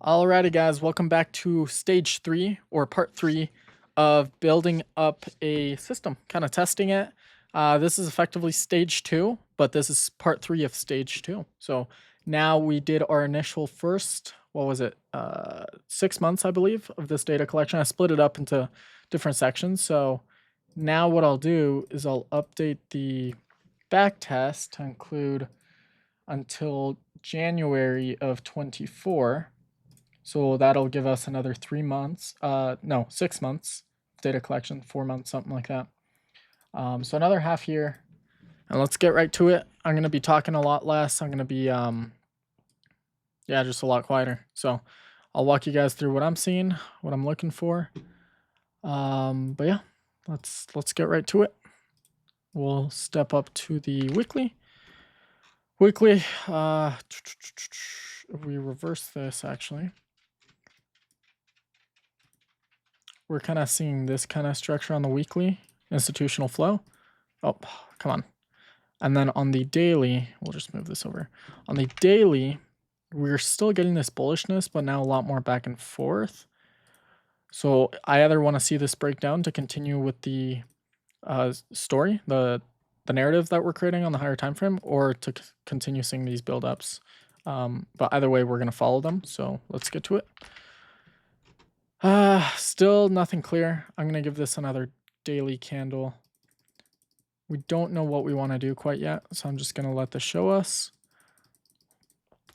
Alrighty, guys, welcome back to stage 3 or part 3 of building up a system, kind of testing it. This is effectively stage 2, but this is part 3 of stage 2. So now we did our initial first, what was it, 6 months, I believe, of this data collection. I split it up into different sections. So now what I'll do is I'll update the back test to include until January of 24. So that'll give us another 3 months, no, 6 months data collection, 4 months, something like that. So another half year, and let's get right to it. I'm going to be talking a lot less. I'm going to be, just a lot quieter. So I'll walk you guys through what I'm seeing, what I'm looking for. But yeah, let's get right to it. We'll step up to the weekly. Weekly, if we reverse this, actually, we're kind of seeing this kind of structure on the weekly institutional flow. Oh, come on. And then on the daily, we'll just move this over. On the daily, we're still getting this bullishness, but now a lot more back and forth. So I either want to see this breakdown to continue with the story, the narrative that we're creating on the higher time frame, or to continue seeing these build-ups. But either way, we're going to follow them. So let's get to it. Still nothing clear. I'm going to give this another daily candle. We don't know what we want to do quite yet, so I'm just going to let this show us.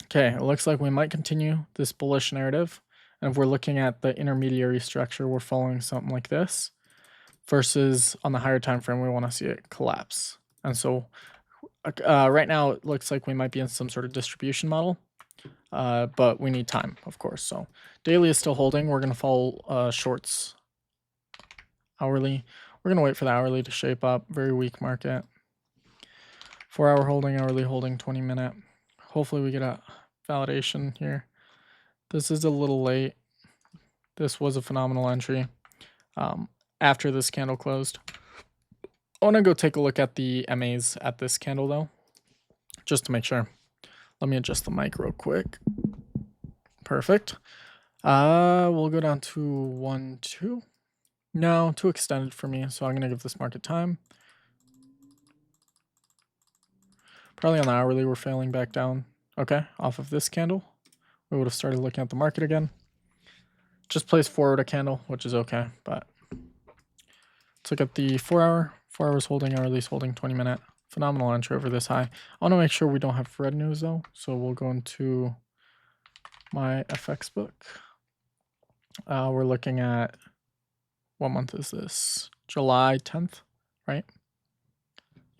Okay, it looks like we might continue this bullish narrative. And if we're looking at the intermediary structure, we're following something like this. Versus on the higher time frame, we want to see it collapse. And so right now, it looks like we might be in some sort of distribution model. But we need time, of course. So daily is still holding. We're going to follow shorts hourly. We're going to wait for the hourly to shape up. Very weak market. 4-hour holding, hourly holding, 20-minute. Hopefully we get a validation here. This is a little late. This was a phenomenal entry after this candle closed. I want to go take a look at the MAs at this candle, though, just to make sure. Let me adjust the mic real quick. Perfect. We'll go down to 1, 2. No, too extended for me, so I'm going to give this market time. Probably on the hourly, we're failing back down. Okay, off of this candle, we would have started looking at the market again. Just placed forward a candle, which is okay, but let's look at the 4-hour. 4 hours holding, hourly's holding, 20-minute. Phenomenal entry over this high. I want to make sure we don't have red news, though, so we'll go into my FX book. We're looking at, what month is this? July 10th, right?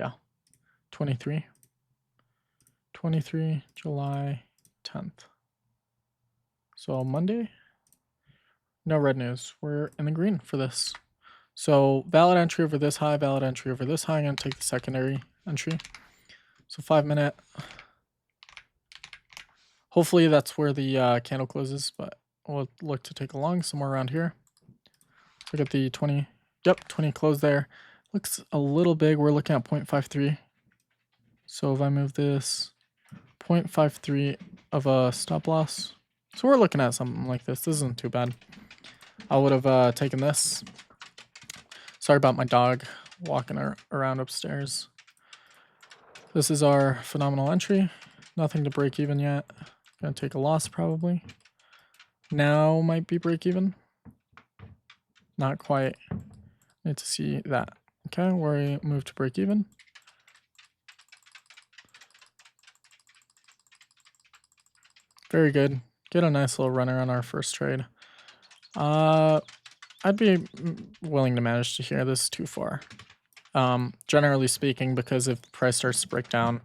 Yeah, 23, July 10th. So Monday, no red news. We're in the green for this. So valid entry over this high, valid entry over this high. I'm going to take the secondary entry. So 5-minute. Hopefully that's where the candle closes, but we'll look to take a long somewhere around here. Look at the 20. Yep, 20 close there. Looks a little big. We're looking at 0.53. So if I move this, 0.53 of a stop loss. So we're looking at something like this. This isn't too bad. I would have taken this. Sorry about my dog walking around upstairs. This is our phenomenal entry. Nothing to break even yet. Gonna take a loss probably. Now might be break even. Not quite. Need to see that. Okay, we move to break even. Very good. Get a nice little runner on our first trade. I'd be willing to manage to hear this too far. Generally speaking, because if the price starts to break down,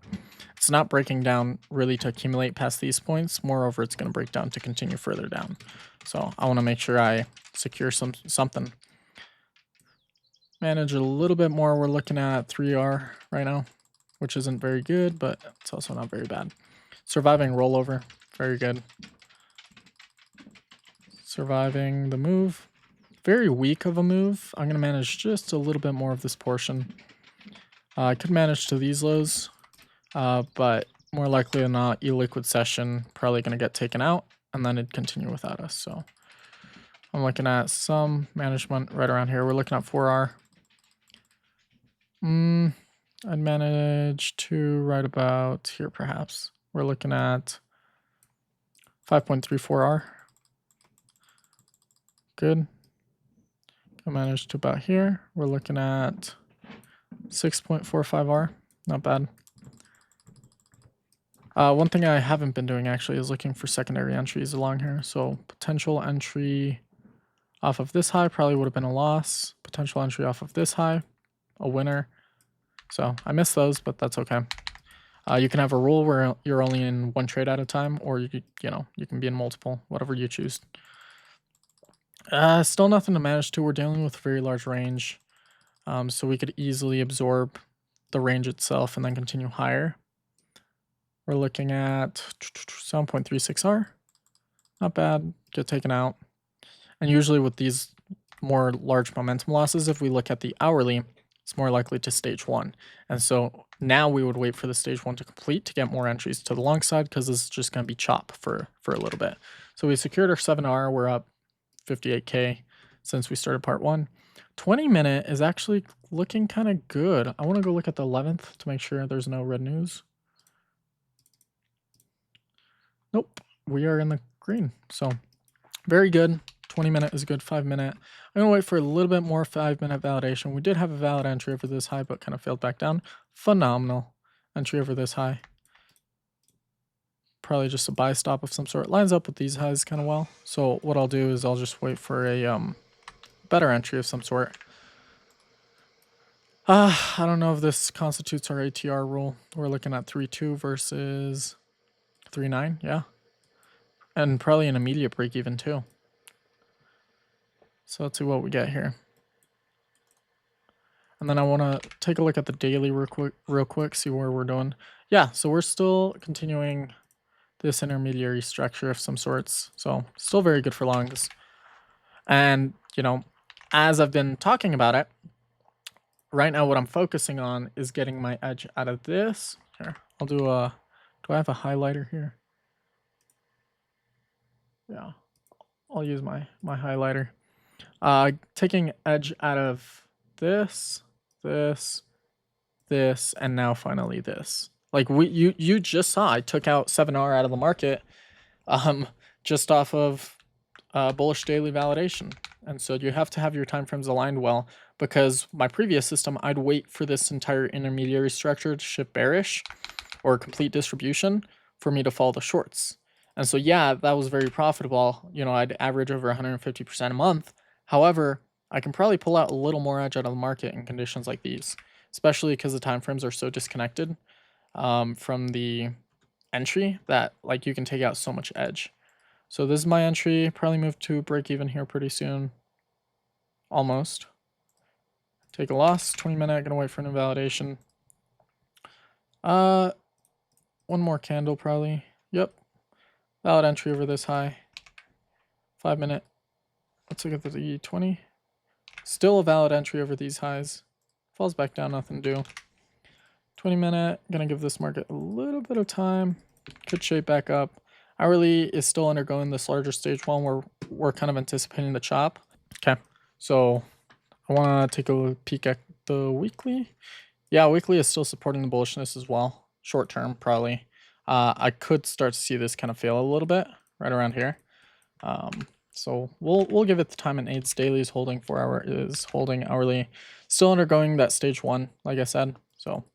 it's not breaking down really to accumulate past these points. Moreover, it's going to break down to continue further down. So I want to make sure I secure something. Manage a little bit more. We're looking at 3R right now, which isn't very good, but it's also not very bad. Surviving rollover, very good. Surviving the move. Very weak of a move. I'm going to manage just a little bit more of this portion. I could manage to these lows, but more likely than not, e-liquid session probably going to get taken out. and then it'd continue without us. So I'm looking at some management right around here. We're looking at 4R. I'd manage to right about here, perhaps. We're looking at 5.34R. Good. I managed to about here. We're looking at 6.45R. Not bad. One thing I haven't been doing actually is looking for secondary entries along here. So potential entry off of this high probably would have been a loss. Potential entry off of this high, a winner. So I missed those, but that's okay. You can have a rule where you're only in one trade at a time, or you can be in multiple, whatever you choose. Still nothing to manage to. We're dealing with a very large range, so we could easily absorb the range itself and then continue higher. We're looking at 7.36R. Not bad. Get taken out. And usually with these more large momentum losses, if we look at the hourly, it's more likely to stage 1. And so now we would wait for the stage 1 to complete to get more entries to the long side, because this is just going to be chop for a little bit. So we secured our 7R. We're up 58K since we started part 1. 20-minute is actually looking kind of good. I want to go look at the 11th to make sure there's no red news. Nope, we are in the green. So very good. 20-minute is good. 5-minute. I'm going to wait for a little bit more 5-minute validation. We did have a valid entry over this high, but kind of failed back down. Phenomenal entry over this high. Probably just a buy stop of some sort. Lines up with these highs kind of well. So what I'll do is I'll just wait for a better entry of some sort. I don't know if this constitutes our ATR rule. We're looking at 3.2 versus 3.9. Yeah. And probably an immediate break even too. So let's see what we get here. And then I want to take a look at the daily real quick, see where we're doing. Yeah, so we're still continuing this intermediary structure of some sorts. So still very good for longs. And, as I've been talking about it, right now what I'm focusing on is getting my edge out of this. Here, I'll do a, do I have a highlighter here? Yeah, I'll use my highlighter. Taking edge out of this, this, and now finally this. Like you just saw, I took out 7R out of the market, just off of bullish daily validation. And so you have to have your time frames aligned well, because my previous system, I'd wait for this entire intermediary structure to shift bearish or complete distribution for me to follow the shorts. And so, yeah, that was very profitable. I'd average over 150% a month. However, I can probably pull out a little more edge out of the market in conditions like these, especially because the time frames are so disconnected from the entry that you can take out so much edge. So this is my entry. Probably move to break even here pretty soon. Almost. Take a loss. 20-minute. Gonna wait for an invalidation. One more candle probably. Yep. Valid entry over this high. 5-minute. Let's look at the 20. Still a valid entry over these highs. Falls back down, nothing to do. 20-minute. Gonna give this market a little bit of time. Could shape back up. Hourly is still undergoing this larger stage 1 where we're kind of anticipating the chop. Okay, so I want to take a peek at the weekly. Yeah, weekly is still supporting the bullishness as well. Short term, probably. I could start to see this kind of fail a little bit right around here. So we'll give it the time and aids. Daily is holding, 4 hour is holding, hourly still undergoing that stage 1, like I said. So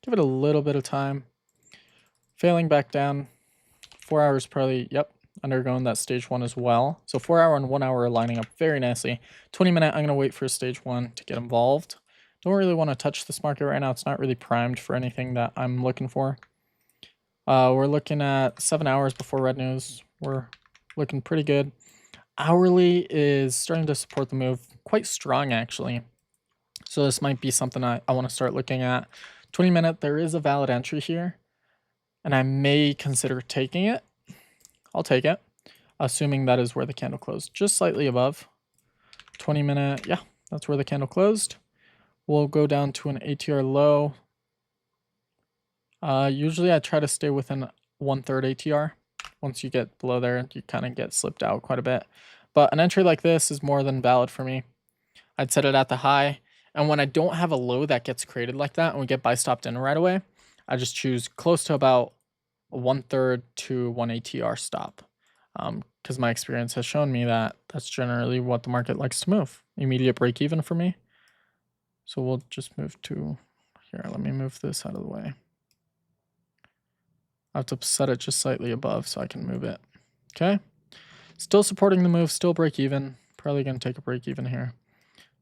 give it a little bit of time. Failing back down. 4 hours probably, yep, undergoing that stage 1 as well. So 4 hour and 1 hour are lining up very nicely. 20-minute, I'm going to wait for stage 1 to get involved. Don't really want to touch this market right now. It's not really primed for anything that I'm looking for. We're looking at 7 hours before red news. We're looking pretty good. Hourly is starting to support the move quite strong, actually. So this might be something I want to start looking at. 20-minute, there is a valid entry here, and I may consider taking it. I'll take it, assuming that is where the candle closed, just slightly above. 20-minute, yeah, that's where the candle closed. We'll go down to an ATR low. Usually I try to stay within 1/3 ATR once you get below there, you kind of get slipped out quite a bit. But an entry like this is more than valid for me. I'd set it at the high. And when I don't have a low that gets created like that and we get buy stopped in right away, I just choose close to about a 1/3 to 1 ATR stop. Because my experience has shown me that that's generally what the market likes to move. Immediate break even for me. So we'll just move to here. Let me move this out of the way. I have to set it just slightly above so I can move it. Okay. Still supporting the move, still break even. Probably going to take a break even here.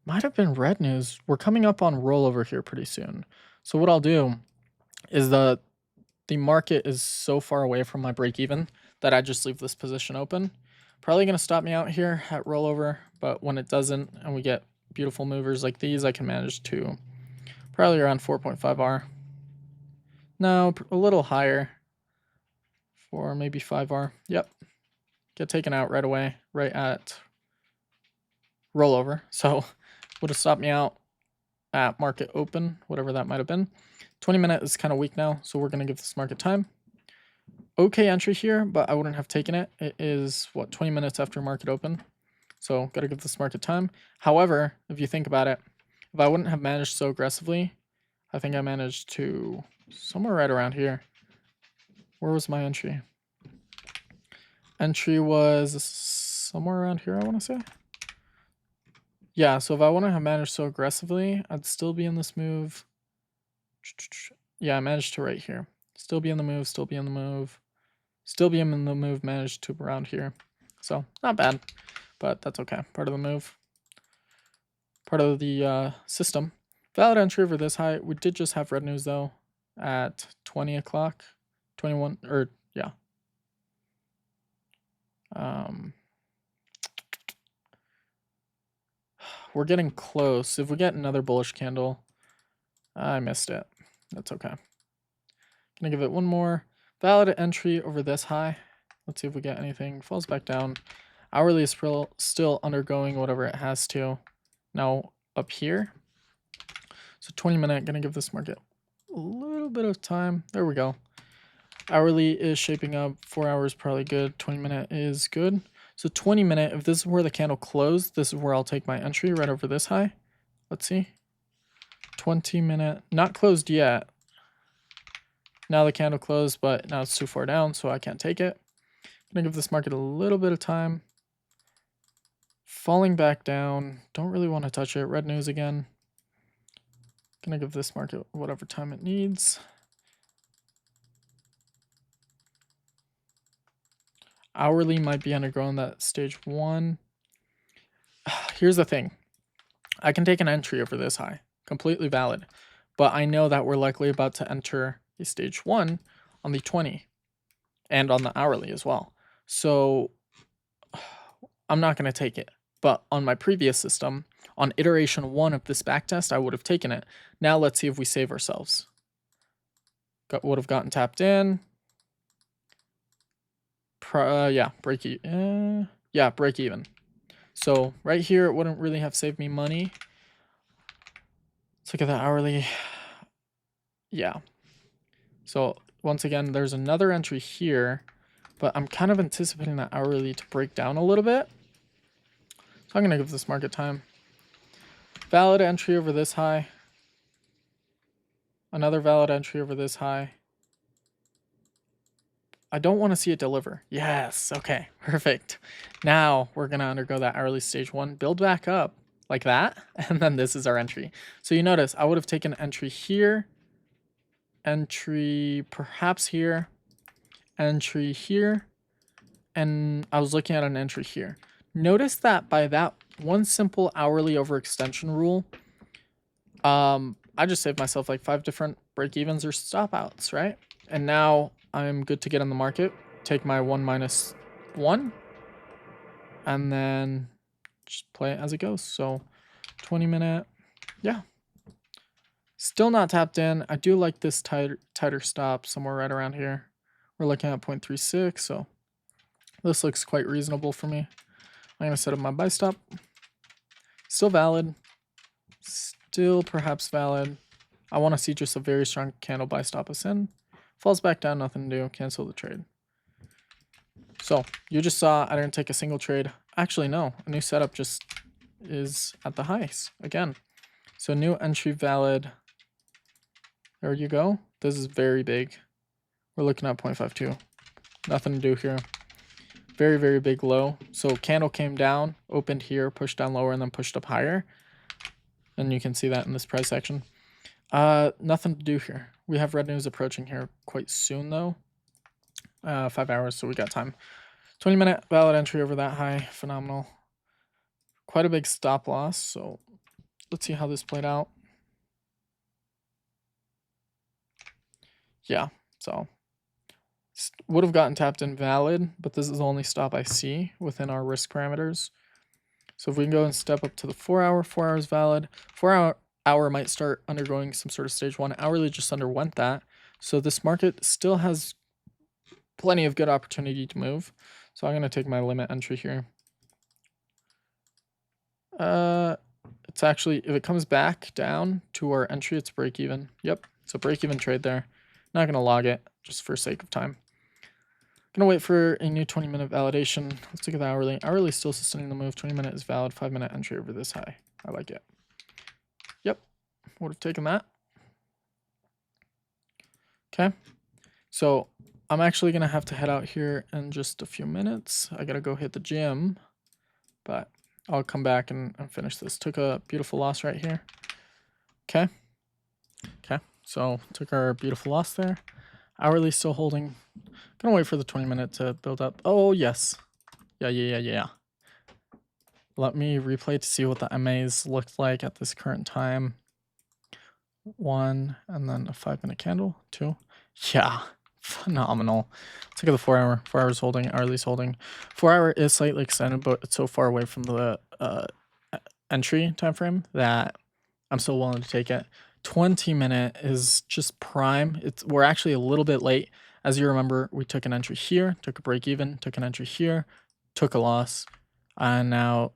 Might have been red news. We're coming up on rollover here pretty soon. So what I'll do is the market is so far away from my break even that I just leave this position open. Probably going to stop me out here at rollover, but when it doesn't and we get beautiful movers like these, I can manage to probably around 4.5R. No, a little higher for maybe 5R. Yep. Get taken out right away, right at rollover. So would have stopped me out at market open, whatever that might have been. 20-minute is kind of weak now, so we're going to give this market time. Okay entry here, but I wouldn't have taken it. It is, what, 20 minutes after market open. So got to give this market time. However, if you think about it, if I wouldn't have managed so aggressively, I think I managed to somewhere right around here. Where was my entry? Entry was somewhere around here, I want to say. Yeah, so if I wouldn't have managed so aggressively, I'd still be in this move. Yeah, I managed to right here. Still be in the move, still be in the move. Still be in the move, managed to around here. So, not bad, but that's okay. Part of the move. Part of the system. Valid entry over this high. We did just have red news, though, at 20 o'clock. 21, or, yeah. We're getting close. If we get another bullish candle, I missed it. That's okay. Gonna give it one more. Valid entry over this high. Let's see if we get anything. Falls back down. Hourly is still undergoing whatever it has to. Now up here. So 20-minute, gonna give this market a little bit of time. There we go. Hourly is shaping up. 4 hours probably good. 20-minute is good. So 20-minute, if this is where the candle closed, this is where I'll take my entry right over this high. Let's see. 20-minute, not closed yet. Now the candle closed, but now it's too far down, so I can't take it. I'm gonna give this market a little bit of time. Falling back down. Don't really want to touch it. Red news again. Gonna give this market whatever time it needs. Hourly might be undergoing that stage 1. Here's the thing. I can take an entry over this high. Completely valid. But I know that we're likely about to enter a stage 1 on the 20. And on the hourly as well. So I'm not going to take it. But on my previous system, on iteration 1 of this backtest, I would have taken it. Now let's see if we save ourselves. Would have gotten tapped in. Yeah, break even. Yeah, break even. So right here, it wouldn't really have saved me money. Let's look at the hourly. Yeah. So once again, there's another entry here, but I'm kind of anticipating that hourly to break down a little bit. So I'm going to give this market time. Valid entry over this high. Another valid entry over this high. I don't want to see it deliver. Yes. Okay. Perfect. Now we're going to undergo that hourly stage 1. Build back up like that. And then this is our entry. So you notice I would have taken entry here. Entry perhaps here. Entry here. And I was looking at an entry here. Notice that by that one simple hourly overextension rule, I just saved myself like 5 different break evens or stop outs, right? And now I'm good to get on the market, take my 1 minus 1, and then just play it as it goes. So 20-minute, yeah. Still not tapped in. I do like this tighter stop somewhere right around here. We're looking at 0.36, so this looks quite reasonable for me. I'm going to set up my buy stop. Still valid. Still perhaps valid. I want to see just a very strong candle buy stop us in. Falls back down, nothing to do. Cancel the trade. So you just saw I didn't take a single trade. Actually, no, a new setup just is at the highs again. So new entry valid. There you go. This is very big. We're looking at 0.52. Nothing to do here. Very, very big low. So candle came down, opened here, pushed down lower, and then pushed up higher. And you can see that in this price action. Nothing to do here. We have red news approaching here quite soon though. 5 hours, so we got time. 20-minute valid entry over that high. Phenomenal. Quite a big stop loss, so let's see how this played out. Yeah, so would have gotten tapped in valid, but this is the only stop I see within our risk parameters. So if we can go and step up to the 4 hour, 4 hours valid. 4 hour might start undergoing some sort of stage 1. Hourly just underwent that. So this market still has plenty of good opportunity to move. So I'm going to take my limit entry here. It's actually, if it comes back down to our entry, it's break even. Yep, so break even trade there. Not going to log it just for sake of time. Gonna wait for a new 20-minute validation. Let's look at the hourly. Hourly still sustaining the move. 20-minute is valid. 5-minute entry over this high. I like it. Yep, would have taken that. Okay, so I'm actually gonna have to head out here in just a few minutes. I gotta go hit the gym, but I'll come back and finish this. Took a beautiful loss right here. Okay, so took our beautiful loss there. Hourly still holding. Gonna wait for the 20-minute to build up. Oh, yes. Yeah. Let me replay to see what the MAs looked like at this current time. 1, and then a 5-minute candle. 2. Yeah, phenomenal. Let's look at the 4 hour. 4 hours holding, hourly's holding. 4 hour is slightly extended, but it's so far away from the entry time frame that I'm still willing to take it. 20-minute is just prime. We're actually a little bit late. As you remember, we took an entry here, took a break even, took an entry here, took a loss, and now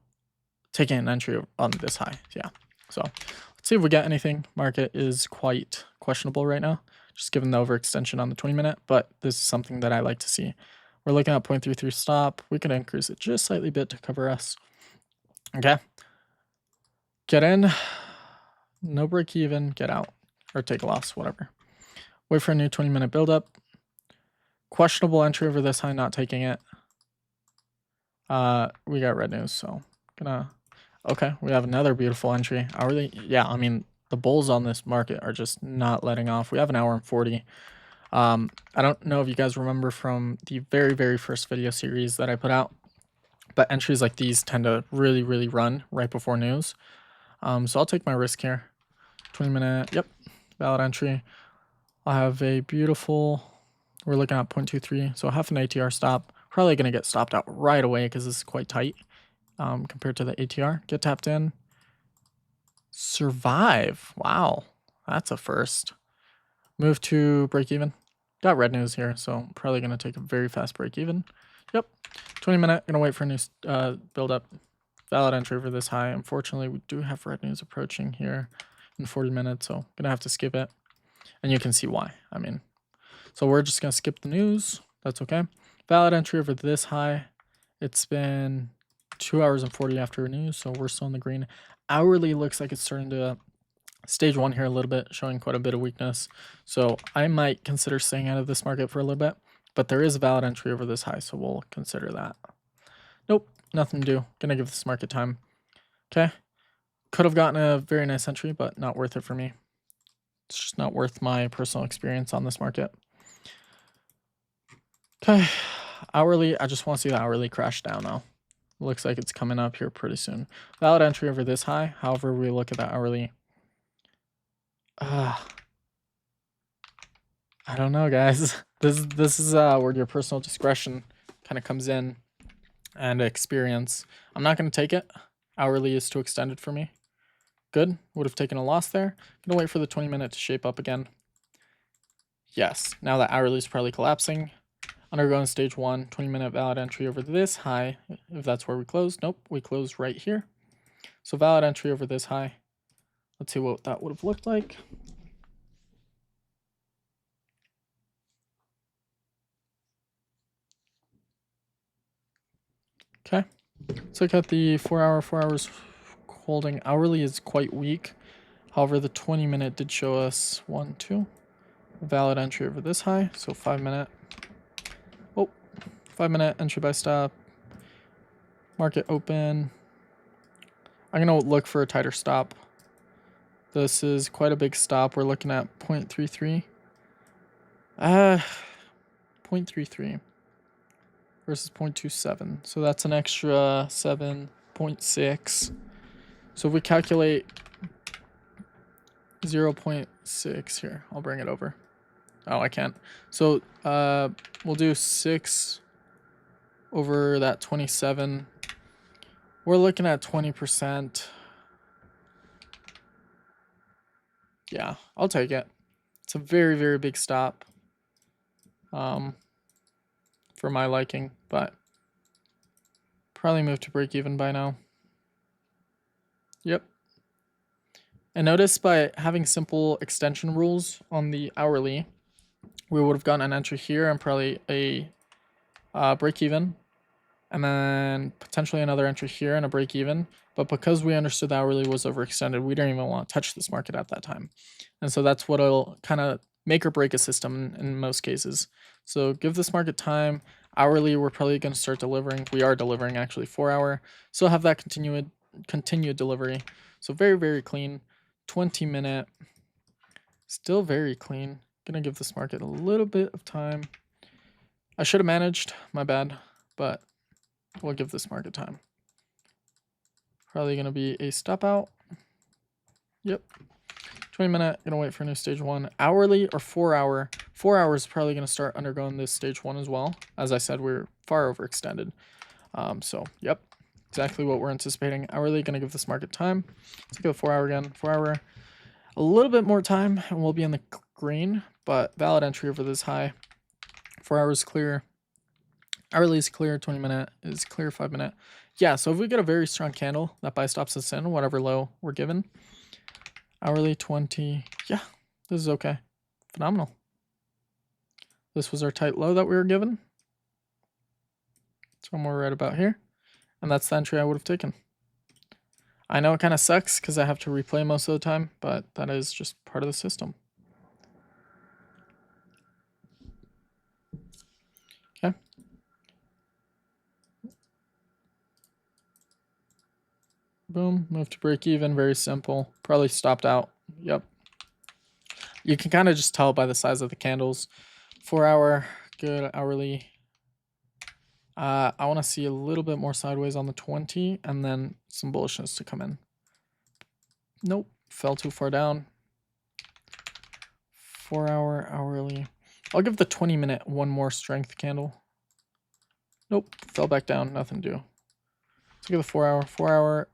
taking an entry on this high. Yeah, so let's see if we get anything. Market is quite questionable right now, just given the overextension on the 20-minute, but this is something that I like to see. We're looking at 0.33 stop. We can increase it just slightly bit to cover us. Okay, get in, no break even, get out, or take a loss, whatever. Wait for a new 20-minute buildup. Questionable entry over this high, not taking it. We got red news, so okay, we have another beautiful entry. Hourly, yeah, I mean, the bulls on this market are just not letting off. We have an hour and 40. I don't know if you guys remember from the very, very first video series that I put out, but entries like these tend to really, really run right before news. So I'll take my risk here. 20-minute, yep, valid entry. I'll have a beautiful, we're looking at 0.23, so half an ATR stop. Probably going to get stopped out right away because this is quite tight compared to the ATR. Get tapped in. Survive. Wow, that's a first. Move to break even. Got red news here, so probably going to take a very fast break even. Yep, 20-minute. Going to wait for a new build up. Valid entry for this high. Unfortunately, we do have red news approaching here in 40 minutes, so going to have to skip it. And you can see why. I mean, so we're just going to skip the news. That's okay. Valid entry over this high. It's been 2 hours and 40 after news, so we're still in the green. Hourly looks like it's starting to stage 1 here a little bit, showing quite a bit of weakness. So I might consider staying out of this market for a little bit, but there is a valid entry over this high, so we'll consider that. Nope, nothing to do. Gonna give this market time. Okay. Could have gotten a very nice entry, but not worth it for me. It's just not worth my personal experience on this market. Okay, hourly, I just want to see the hourly crash down now. Looks like it's coming up here pretty soon. Valid entry over this high. However, we look at the hourly. I don't know, guys. This is where your personal discretion kind of comes in and experience. I'm not going to take it. Hourly is too extended for me. Good. Would have taken a loss there. Gonna wait for the 20-minute to shape up again. Yes. Now that hourly is probably collapsing. Undergoing stage 1, 20-minute valid entry over this high, if that's where we close. Nope, we close right here. So valid entry over this high. Let's see what that would have looked like. Let's look at the 4 hour. 4 hours holding hourly is quite weak. However, the 20-minute did show us 1, 2. Valid entry over this high. So 5-minute. Oh, 5-minute entry by stop. Market open. I'm going to look for a tighter stop. This is quite a big stop. We're looking at 0.33. 0.33 versus 0.27. So that's an extra 7.6. So if we calculate 0.6 here, I'll bring it over. Oh, I can't. So we'll do 6 over that 27. We're looking at 20%. Yeah, I'll take it. It's a very, very big stop. For my liking, but probably move to break even by now. Yep. And notice by having simple extension rules on the hourly, we would have gotten an entry here and probably a break even, and then potentially another entry here and a break even. But because we understood the hourly was overextended, we didn't even want to touch this market at that time. And so that's what'll kind of make or break a system in most cases. So give this market time. Hourly, we're probably going to start delivering. We are delivering actually 4 hour. Still have that continued delivery. So very, very clean. 20-minute. Still very clean. Gonna give this market a little bit of time. I should have managed, my bad, but we'll give this market time. Probably gonna be a stop out. Yep. 20-minute, gonna wait for new stage 1. Hourly or 4 hour. 4 hours is probably gonna start undergoing this stage 1 as well. As I said, we're far overextended. So yep, exactly what we're anticipating. Hourly, gonna give this market time. Let's go 4 hour again. 4 hour, a little bit more time and we'll be in the green, but valid entry over this high. 4 hours clear. Hourly is clear. 20-minute is clear. 5-minute. Yeah, so if we get a very strong candle, that buy stops us in whatever low we're given. Hourly 20. Yeah, this is okay. Phenomenal. This was our tight low that we were given. So we're right about here. And that's the entry I would have taken. I know it kind of sucks because I have to replay most of the time, but that is just part of the system. Okay. Boom, move to break even, very simple. Probably stopped out. Yep. You can kind of just tell by the size of the candles. 4 hour, good. Hourly. I want to see a little bit more sideways on the 20 and then some bullishness to come in. Nope, fell too far down. 4 hour, hourly. I'll give the 20-minute one more strength candle. Nope, fell back down, nothing to do. Let's give the 4 hour. 4 hour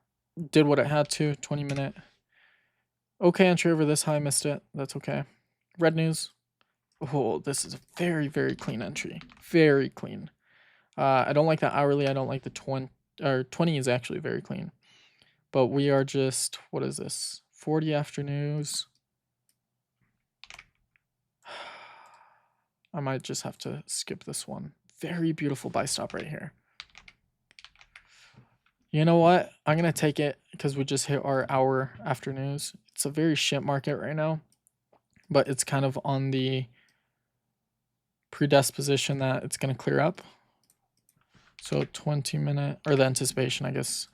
did what it had to. 20-minute. Okay, entry over this high, missed it. That's okay. Red news. Oh, this is a very, very clean entry. Very clean. I don't like the hourly. I don't like the 20. Or 20 is actually very clean. But we are just, what is this? 40 after news. I might just have to skip this one. Very beautiful buy stop right here. You know what? I'm going to take it because we just hit our hour after news. It's a very shit market right now, but it's kind of on the predisposition that it's going to clear up. So 20-minute, or the anticipation, I guess.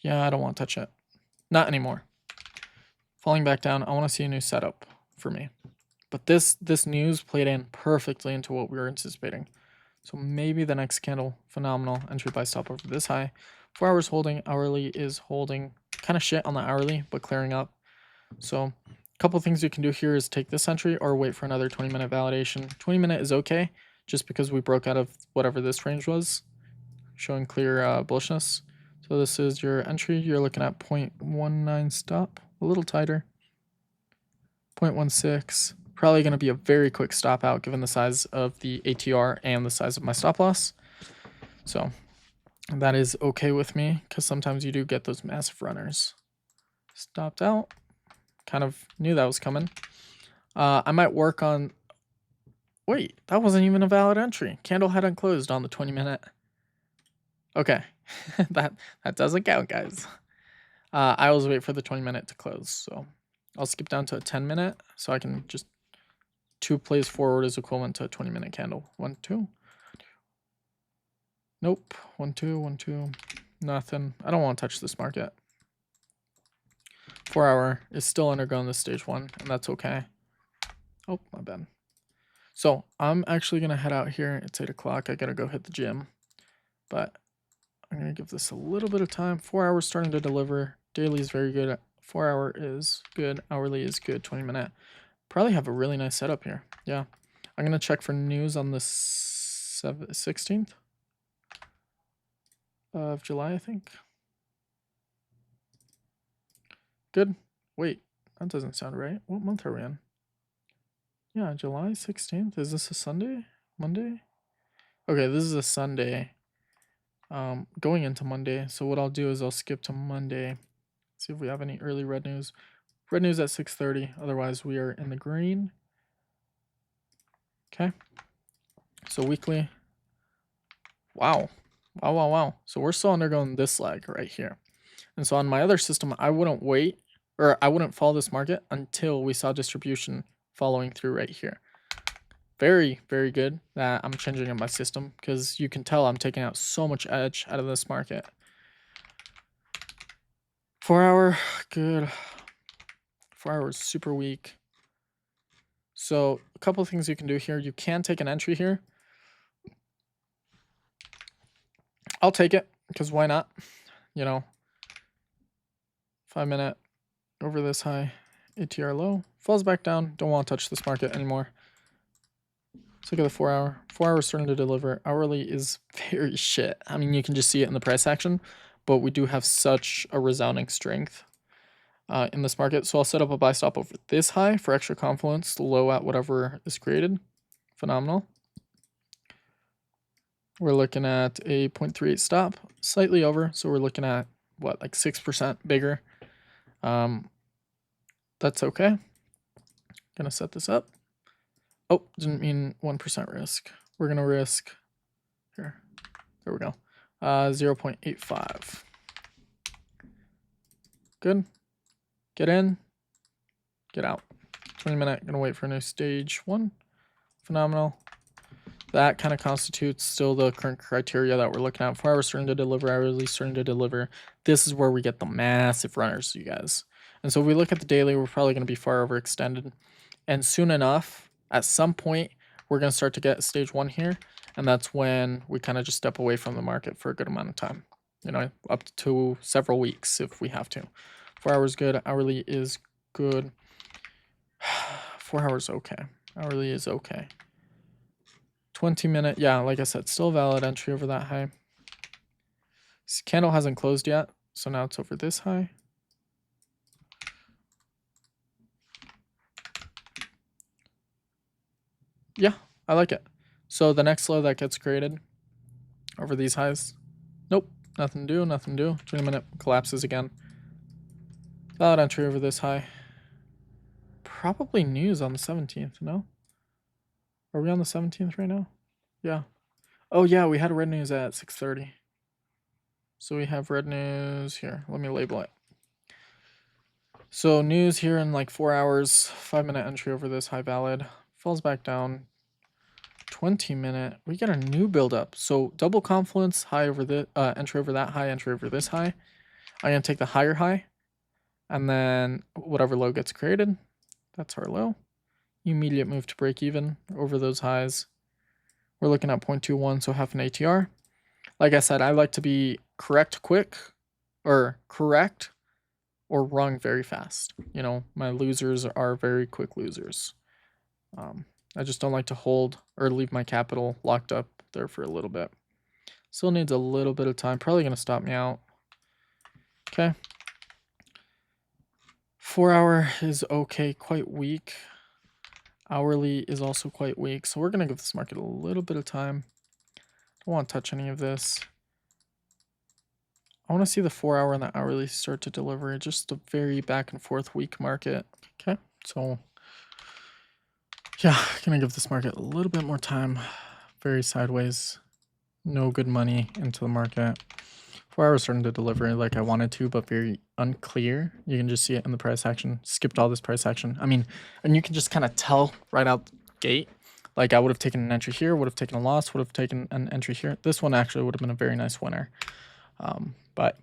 Yeah, I don't want to touch it. Not anymore. Falling back down, I want to see a new setup for me. But this news played in perfectly into what we were anticipating. So maybe the next candle, phenomenal. Entry buy stop over this high. 4 hours holding, hourly is holding. Kind of shit on the hourly, but clearing up. So a couple things you can do here is take this entry or wait for another 20-minute validation. 20-minute is okay, just because we broke out of whatever this range was, showing clear bullishness. So this is your entry. You're looking at 0.19 stop, a little tighter. 0.16. Probably going to be a very quick stop out given the size of the ATR and the size of my stop loss. So that is okay with me because sometimes you do get those massive runners. Stopped out. Kind of knew that was coming. I might work on... Wait, that wasn't even a valid entry. Candle hadn't closed on the 20-minute. Okay, that doesn't count, guys. I always wait for the 20-minute to close, so I'll skip down to a 10-minute, so I can just 2 plays forward is equivalent to a 20-minute candle. 1, 2. Nope. 1, 2, 1, 2. Nothing. I don't want to touch this market. 4 hour is still undergoing this stage 1, and that's okay. Oh, my bad. So I'm actually gonna head out here. It's 8 o'clock. I gotta go hit the gym, but I'm gonna give this a little bit of time. 4 hours starting to deliver. Daily is very good. 4 hour is good. Hourly is good. 20-minute. Probably have a really nice setup here. Yeah. I'm gonna check for news on the 16th of July, I think. Good. Wait, that doesn't sound right. What month are we in? Yeah, July 16th. Is this a Sunday? Monday? Okay, this is a Sunday. Going into Monday. So what I'll do is I'll skip to Monday. See if we have any early red news. Red news at 6:30. Otherwise, we are in the green. Okay. So weekly. Wow. Wow, wow, wow. So we're still undergoing this lag right here. And so on my other system, I wouldn't wait, or I wouldn't follow this market until we saw distribution following through right here. Very, very good that I'm changing up my system, because you can tell I'm taking out so much edge out of this market. 4 hour, good. 4 hours, super weak. So a couple of things you can do here. You can take an entry here. I'll take it, because why not? You know, 5 minute over this high, ATR low, falls back down. Don't want to touch this market anymore. Let's look at the 4 hour. 4 hours starting to deliver. Hourly is very shit. I mean, you can just see it in the price action, but we do have such a resounding strength in this market. So I'll set up a buy stop over this high for extra confluence, low at whatever is created. Phenomenal. We're looking at a 0.38 stop, slightly over. So we're looking at what, like 6% bigger. That's okay. Gonna set this up. Oh, didn't mean 1% risk. We're gonna risk here. There we go. 0.85. Good. Get in. Get out. 20-minute. Gonna wait for a new stage 1. Phenomenal. That kind of constitutes still the current criteria that we're looking at. 4 hours starting to deliver, hourly starting to deliver. This is where we get the massive runners, you guys. And so if we look at the daily, we're probably going to be far overextended. And soon enough, at some point, we're going to start to get stage 1 here. And that's when we kind of just step away from the market for a good amount of time. You know, up to several weeks if we have to. 4 hours good. Hourly is good. 4 hours okay. Hourly is okay. 20-minute, yeah, like I said, still valid entry over that high. This candle hasn't closed yet, so now it's over this high. Yeah, I like it. So the next low that gets created over these highs, nope, nothing to do, nothing to do. 20-minute collapses again. Valid entry over this high. Probably news on the 17th, no? Are we on the 17th right now? Yeah. Oh yeah, we had red news at 6:30. So we have red news here. Let me label it. So news here in like 4 hours, 5-minute entry over this high valid, falls back down. 20-minute, we get a new build up. So double confluence, high over the entry over that high, entry over this high. I'm gonna take the higher high, and then whatever low gets created, that's our low. Immediate move to break even over those highs. We're looking at 0.21, so half an ATR. Like I said, I like to be correct quick, or correct or wrong very fast. You know, my losers are very quick losers. I just don't like to hold or leave my capital locked up there for a little bit. Still needs a little bit of time. Probably going to stop me out. Okay. 4 hour is okay, quite weak. Hourly is also quite weak. So we're going to give this market a little bit of time. Don't want to touch any of this. I want to see the 4 hour and the hourly start to deliver. Just a very back and forth weak market. Okay, so yeah, gonna give this market a little bit more time. Very sideways. No good money into the market. 4 hours starting to deliver like I wanted to, but very unclear. You can just see it in the price action. Skipped all this price action. I mean, and you can just kind of tell right out the gate. Like I would have taken an entry here, would have taken a loss, would have taken an entry here. This one actually would have been a very nice winner. But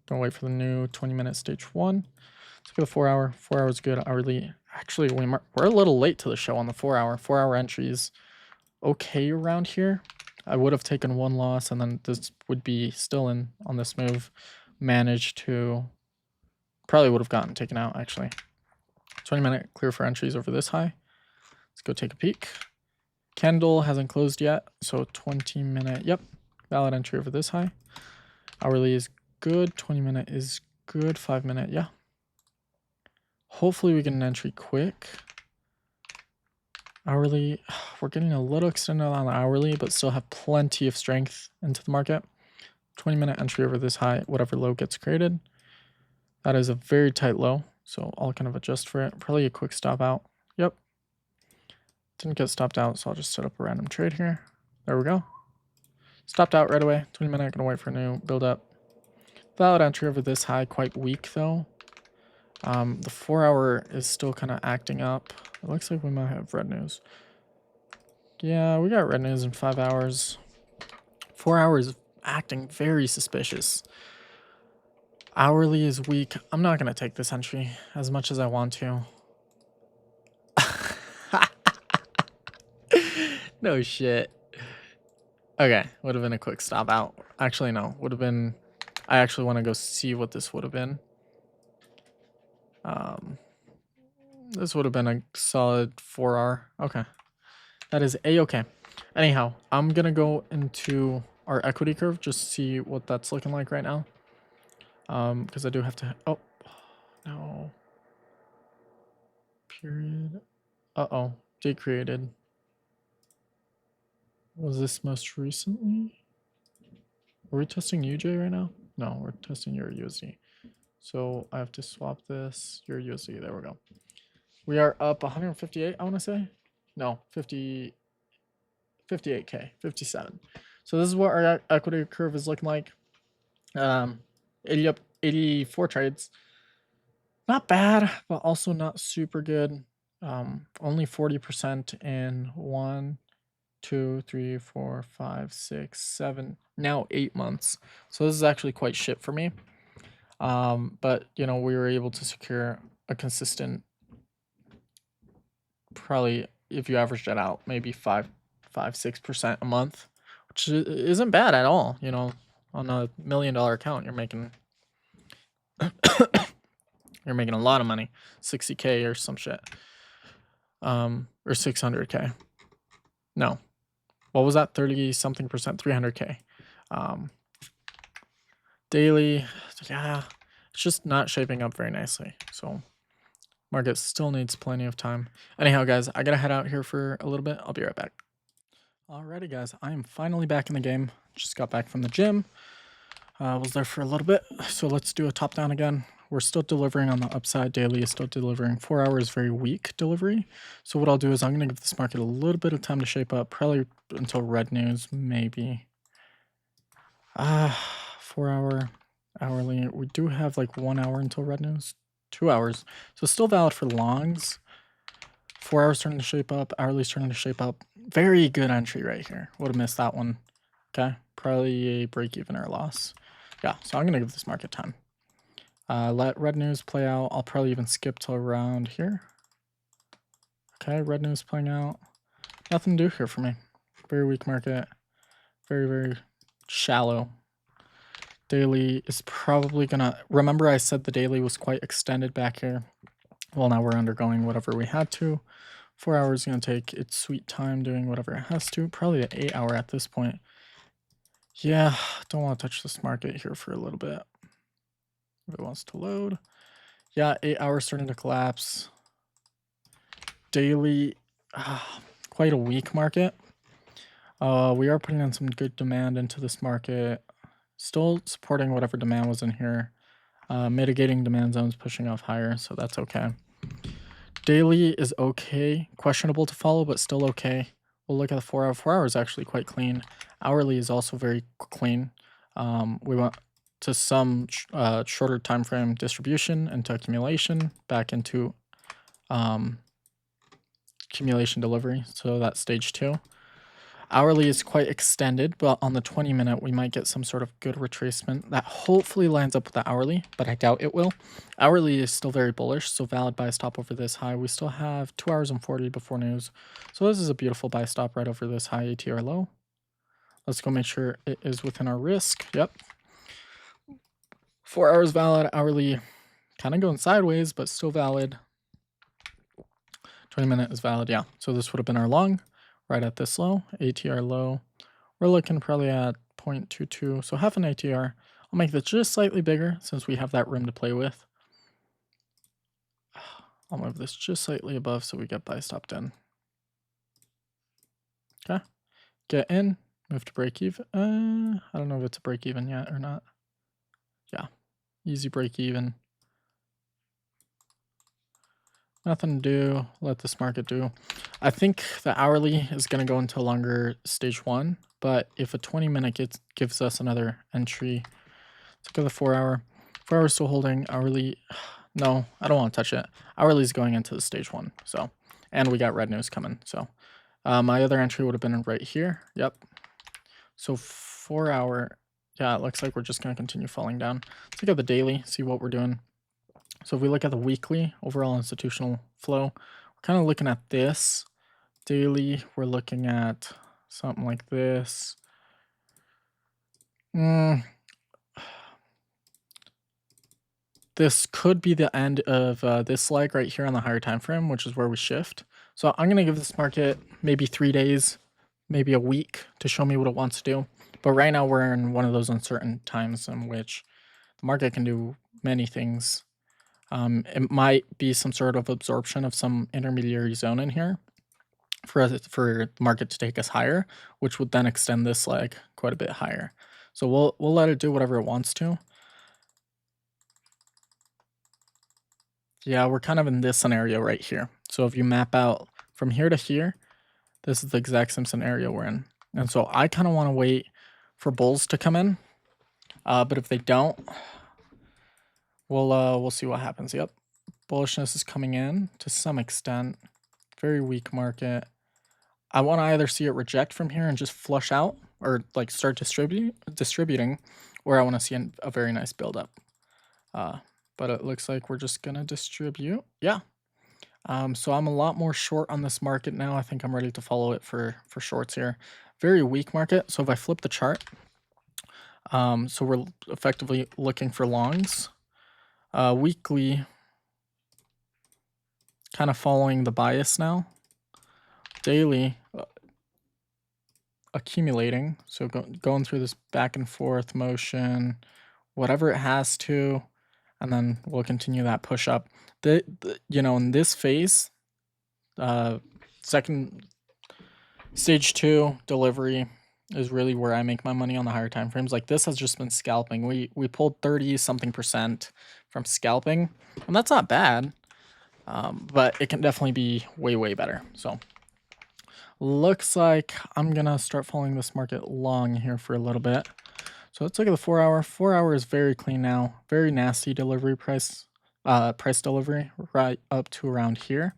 don't wait for the new 20-minute stage 1. Let's look at the 4 hour. 4 hours good. Hourly. Actually, we're a little late to the show on the 4 hour. 4 hour entries. Okay around here. I would have taken one loss, and then this would be still in on this move. Managed to probably would have gotten taken out actually. 20-minute clear for entries over this high. Let's go take a peek. Candle hasn't closed yet, so 20-minute. Yep, valid entry over this high. Hourly is good. 20-minute is good. 5-minute, yeah. Hopefully we get an entry quick. Hourly, we're getting a little extended on the hourly, but still have plenty of strength into the market. 20-minute entry over this high, whatever low gets created. That is a very tight low, so I'll kind of adjust for it. Probably a quick stop out. Yep. Didn't get stopped out, so I'll just set up a random trade here. There we go. Stopped out right away. 20-minute, gonna wait for a new build up. Valid entry over this high, quite weak though. The 4 hour is still kind of acting up. It looks like we might have red news. Yeah, we got red news in 5 hours. 4 hours acting very suspicious. Hourly is weak. I'm not going to take this entry as much as I want to. No shit. Okay, would have been a quick stop out. Actually, no. Would have been... I actually want to go see what this would have been. This would have been a solid 4R. Okay. That is A-okay. Anyhow, I'm going to go into our equity curve, just see what that's looking like right now. Because I do have to... Oh, no. Period. Uh-oh. Date created. Was this most recently? Are we testing UJ right now? No, we're testing your USD. So I have to swap this, your USD. There we go. We are up 158, I want to say. No, 58K, 57. So this is what our equity curve is looking like. 80 up, 84 trades. Not bad, but also not super good. Only 40% in 1, 2, 3, 4, 5, 6, 7, now 8 months. So this is actually quite shit for me. But you know, we were able to secure a consistent, probably if you averaged it out, maybe 6% a month, which isn't bad at all. You know, on a $1 million account, you're making you're making a lot of money, 60K or some shit, or 600K. No, what was that? 30 something percent, 300K. Daily, yeah, it's just not shaping up very nicely. So market still needs plenty of time. Anyhow, guys, I gotta head out here for a little bit. I'll be right back. Alrighty, guys, I am finally back in the game. Just got back from the gym. Was there for a little bit. So let's do a top down again. We're still delivering on the upside. Daily is still delivering. 4 hours, very weak delivery. So what I'll do is I'm going to give this market a little bit of time to shape up, probably until red news, maybe. 4 hour, hourly. We do have like 1 hour until red news. 2 hours. So still valid for longs. 4 hours starting to shape up. Hourly starting to shape up. Very good entry right here. Would have missed that one. Okay. Probably a break even or a loss. Yeah. So I'm going to give this market time. Let red news play out. I'll probably even skip till around here. Okay. Red news playing out. Nothing to do here for me. Very weak market. Very, very shallow. Daily is probably gonna... Remember I said the daily was quite extended back here. Well, now we're undergoing whatever we had to. 4 hours is gonna take its sweet time doing whatever it has to. Probably an 8 hour at this point. Yeah, don't want to touch this market here for a little bit. If it wants to load. Yeah, 8 hours starting to collapse. Daily, quite a weak market. We are putting in some good demand into this market. Still supporting whatever demand was in here. Mitigating demand zones, pushing off higher, so that's okay. Daily is okay. Questionable to follow, but still okay. We'll look at the 4 hour. 4 hours actually quite clean. Hourly is also very clean. We want to some shorter time frame distribution into accumulation, back into accumulation delivery. So that's stage 2. Hourly is quite extended, but on the 20-minute, we might get some sort of good retracement that hopefully lines up with the hourly, but I doubt it will. Hourly is still very bullish, so valid buy stop over this high. We still have 2 hours and 40 before news. So this is a beautiful buy stop right over this high ATR low. Let's go make sure it is within our risk. Yep. 4 hours valid, hourly kind of going sideways, but still valid. 20-minute is valid, yeah. So this would have been our long. Right at this low, ATR low. We're looking probably at 0.22, so half an ATR. I'll make this just slightly bigger since we have that room to play with. I'll move this just slightly above so we get buy stopped in. Okay, get in, move to break even. I don't know if it's a break even yet or not. Yeah, easy break even. Nothing to do, let this market do. I think the hourly is going to go into longer stage 1, but if a 20-minute gives us another entry, let's go to the 4 hour. 4 hours still holding, hourly, no, I don't want to touch it. Hourly is going into the stage 1, so, and we got red news coming, so. My other entry would have been right here, yep. So 4 hour, yeah, it looks like we're just going to continue falling down. Let's look at the daily, see what we're doing. So if we look at the weekly overall institutional flow, we're kind of looking at this. Daily, we're looking at something like this. This could be the end of this leg right here on the higher time frame, which is where we shift. So I'm going to give this market maybe 3 days, maybe a week to show me what it wants to do. But right now we're in one of those uncertain times in which the market can do many things. It might be some sort of absorption of some intermediary zone in here for the market to take us higher, which would then extend this leg quite a bit higher. So we'll let it do whatever it wants to. Yeah, we're kind of in this scenario right here. So if you map out from here to here, this is the exact same scenario we're in. And so I kind of want to wait for bulls to come in. But if they don't, we'll see what happens. Yep. Bullishness is coming in to some extent. Very weak market. I want to either see it reject from here and just flush out or like start distributing, or I want to see a very nice buildup. But it looks like we're just going to distribute. Yeah. So I'm a lot more short on this market now. I think I'm ready to follow it for shorts here. Very weak market. So if I flip the chart, so we're effectively looking for longs. Weekly, kind of following the bias now. Daily, accumulating. So going through this back and forth motion, whatever it has to, and then we'll continue that push up. In this phase, second stage 2 delivery is really where I make my money on the higher time frames. Like this has just been scalping. We pulled 30-something% from scalping, and that's not bad. But it can definitely be way better. So looks like I'm gonna start following this market long here for a little bit. So let's look at the 4 hour. 4 hour is very clean now. Very nasty delivery price delivery right up to around here.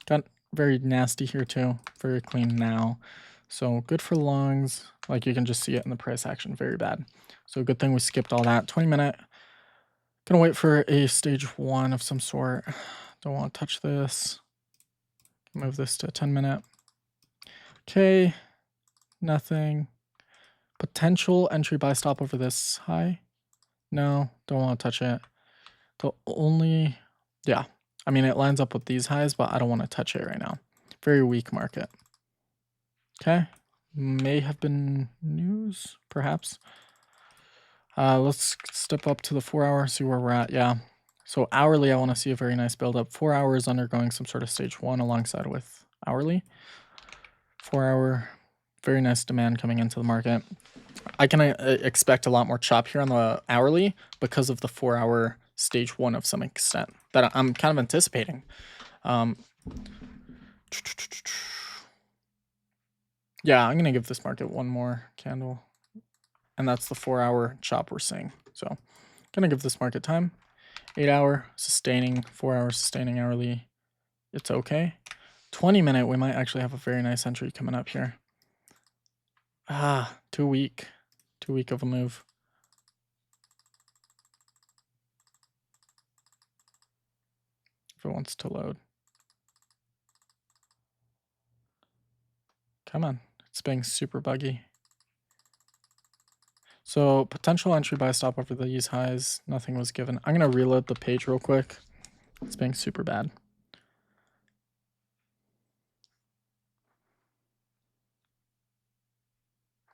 Got very nasty here too. Very clean now. So good for longs. Like you can just see it in the price action. Very bad. So good thing we skipped all that. 20-minute. Gonna wait for a stage 1 of some sort. Don't want to touch this. Move this to a 10-minute. Okay. Nothing. Potential entry buy stop over this high. No, don't want to touch it. The only, yeah, I mean, it lines up with these highs, but I don't want to touch it right now. Very weak market. Okay, may have been news, perhaps. Let's step up to the 4 hour, see where we're at. Yeah, so hourly, I want to see a very nice build up. 4 hours undergoing some sort of stage 1 alongside with hourly. 4 hour, very nice demand coming into the market. I can expect a lot more chop here on the hourly because of the 4 hour stage 1 of some extent that I'm kind of anticipating. Yeah, I'm going to give this market one more candle. and that's the 4-hour chop we're seeing. So gonna give this market time. 8-hour sustaining, 4-hour sustaining hourly. It's okay. 20-minute, we might actually have a very nice entry coming up here. Too weak. Too weak of a move. If it wants to load. Come on. It's being super buggy. So potential entry buy stop over these highs. Nothing was given. I'm going to reload the page real quick. It's being super bad.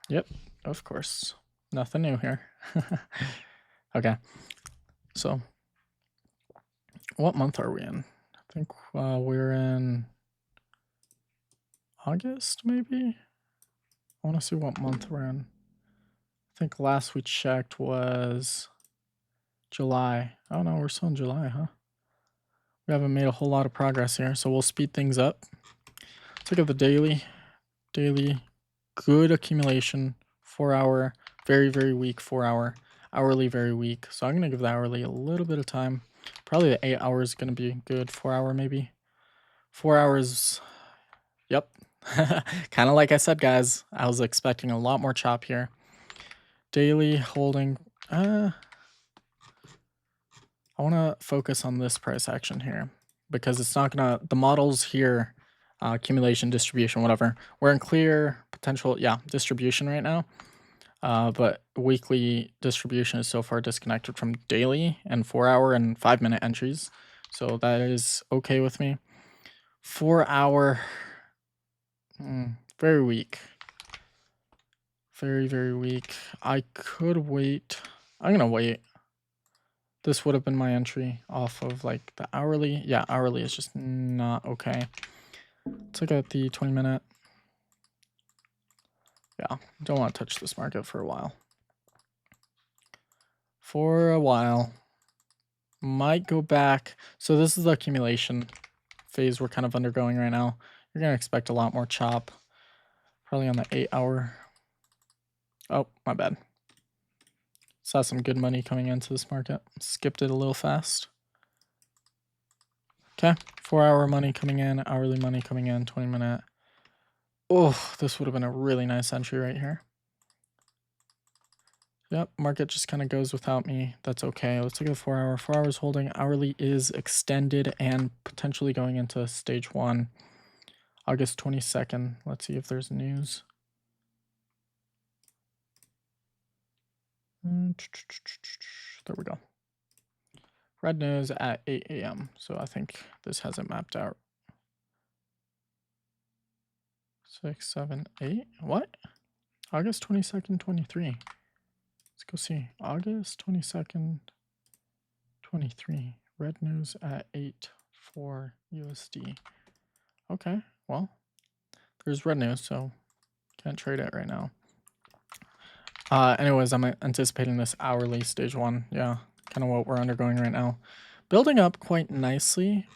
Yep, of course. Nothing new here. Okay. So what month are we in? I think we're in August, maybe? I want to see what month we're in. I think last we checked was July. Oh no, we're still in July, huh? We haven't made a whole lot of progress here, so we'll speed things up. Let's look at the daily. Daily, good accumulation. 4-hour, very, very weak 4-hour. Hourly, very weak. So I'm going to give the hourly a little bit of time. Probably the 8 hours is going to be good. 4-hour maybe. 4 hours, yep. Kind of like I said, guys. I was expecting a lot more chop here. Daily holding. I want to focus on this price action here because it's not going to, the models here, accumulation, distribution, whatever, we're in clear potential, distribution right now. But weekly distribution is so far disconnected from daily and 4-hour and 5-minute entries. So that is okay with me. 4-hour, very weak. Very, very weak. I could wait. I'm going to wait. This would have been my entry off of like the hourly. Yeah, hourly is just not okay. Let's look at the 20-minute. Yeah, don't want to touch this market for a while. Might go back. So this is the accumulation phase we're kind of undergoing right now. You're going to expect a lot more chop. Probably on the 8-hour. Oh, my bad. Saw some good money coming into this market. Skipped it a little fast. Okay, 4-hour money coming in, hourly money coming in, 20-minute. Oh, this would have been a really nice entry right here. Yep, market just kind of goes without me. That's okay. Let's look at the 4-hour. 4 hours holding. Hourly is extended and potentially going into stage 1. August 22nd. Let's see if there's news. There we go. Red news at 8 a.m. So I think this hasn't mapped out. 6, 7, 8. What? August 22nd, 23. Let's go see. August 22nd, 23. Red news at 8 for USD. Okay, well, there's red news, so can't trade it right now. Anyways, I'm anticipating this hourly stage 1. Yeah, kind of what we're undergoing right now. Building up quite nicely.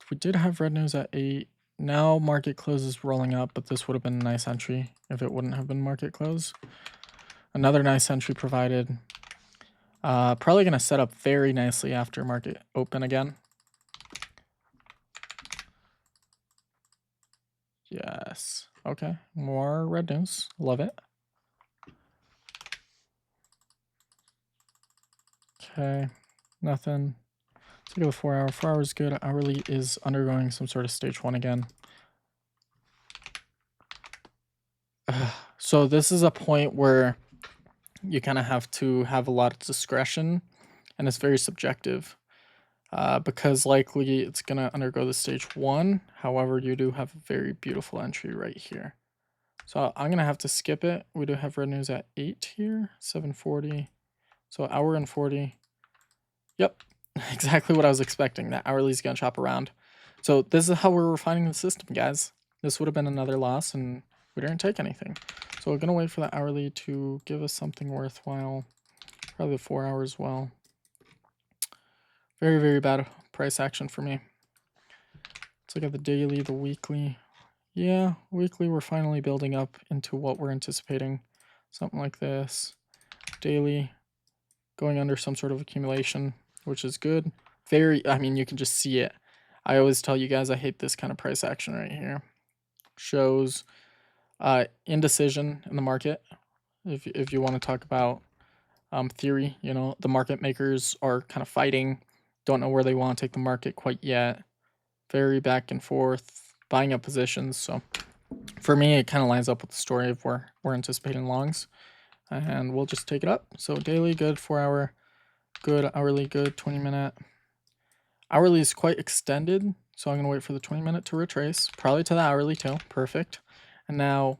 We did have red news at 8. Now market close is rolling up, but this would have been a nice entry if it wouldn't have been market close. Another nice entry provided. Probably going to set up very nicely after market open again. Yes. Okay. More red news. Love it. Okay. Nothing. Let's go to 4-hour. 4 hours good. Hourly is undergoing some sort of stage 1 again. So this is a point where you kind of have to have a lot of discretion, and it's very subjective. Because likely it's going to undergo the stage 1. However, you do have a very beautiful entry right here. So I'm going to have to skip it. We do have red news at 8 here, 7:40. So hour and 40. Yep, exactly what I was expecting. That hourly is going to chop around. So this is how we're refining the system, guys. This would have been another loss, and we didn't take anything. So we're going to wait for the hourly to give us something worthwhile. Probably the 4 hours as well. Very, very bad price action for me. Let's look at the daily, the weekly. Yeah, weekly we're finally building up into what we're anticipating. something like this. Daily, going under some sort of accumulation, which is good. I mean, you can just see it. I always tell you guys I hate this kind of price action right here. Shows indecision in the market. If you want to talk about theory, you know, the market makers are kind of fighting, don't know where they want to take the market quite yet. Very back and forth, buying up positions. So for me, it kind of lines up with the story of where we're anticipating longs. And we'll just take it up. So daily, good. 4 hour, good. Hourly, good. 20 minute. Hourly is quite extended, so I'm going to wait for the 20 minute to retrace. Probably to the hourly too. Perfect. And now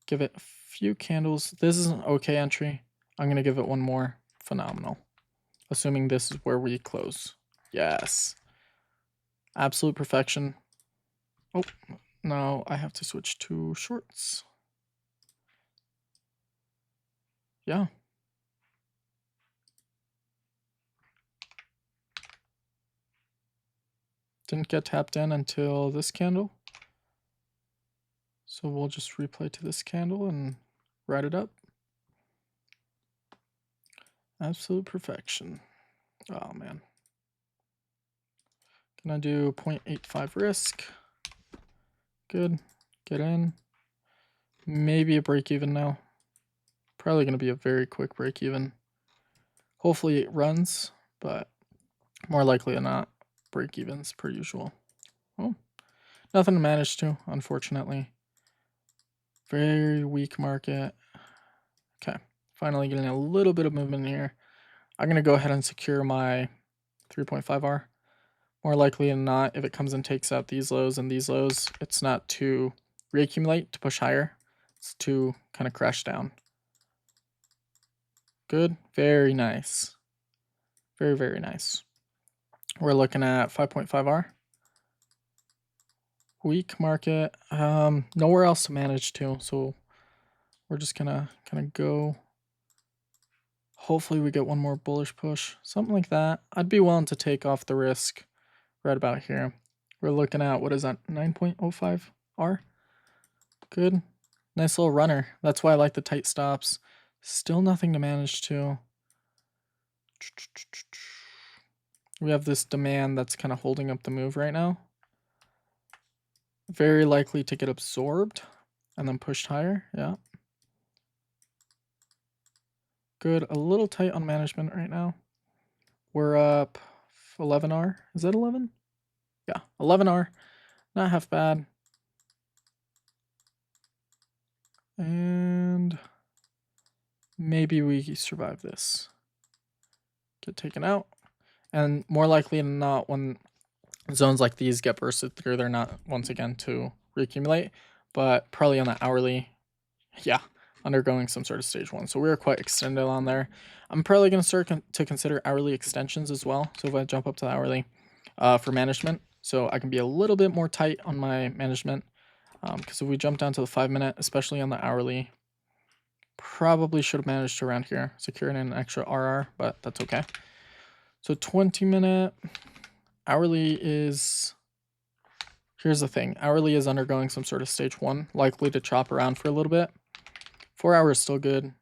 give it a few candles. This is an okay entry. I'm going to give it one more. Phenomenal. Assuming this is where we close. Yes. Absolute perfection. Oh, no, I have to switch to shorts. Yeah. Didn't get tapped in until this candle. So we'll just replay to this candle and write it up. Absolute perfection. Oh man. Gonna do 0.85 risk. Good. Get in. Maybe a break even now. Probably gonna be a very quick break even. Hopefully it runs, but more likely than not, break evens per usual. Oh, nothing to manage to, unfortunately. Very weak market. Okay, finally getting a little bit of movement here. I'm gonna go ahead and secure my 3.5R. More likely than not, if it comes and takes out these lows and these lows, it's not to reaccumulate to push higher. It's to kind of crash down. Good. Very nice. Very, very nice. We're looking at 5.5R. Weak market. Nowhere else to manage to, so we're just gonna kind of go. Hopefully we get one more bullish push. Something like that. I'd be willing to take off the risk right about here. We're looking at, what is that, 9.05R? Good. Nice little runner. That's why I like the tight stops. Still nothing to manage to. We have this demand that's kind of holding up the move right now. Very likely to get absorbed and then pushed higher. Yeah. Good. A little tight on management right now. We're up 11R. Is that 11? Yeah, 11R. Not half bad. And maybe we survive this. Get taken out. And more likely than not, when zones like these get bursted through, they're not, once again, to reaccumulate. But probably on the hourly, yeah, undergoing some sort of stage one. So we are quite extended on there. I'm probably going to start to consider hourly extensions as well. So if I jump up to the hourly for management, so I can be a little bit more tight on my management. Because if we jump down to the 5 minute, especially on the hourly, probably should have managed to around here, securing an extra RR, but that's okay. So 20 minute, hourly is, here's the thing, hourly is undergoing some sort of stage one, likely to chop around for a little bit. 4 hours still good.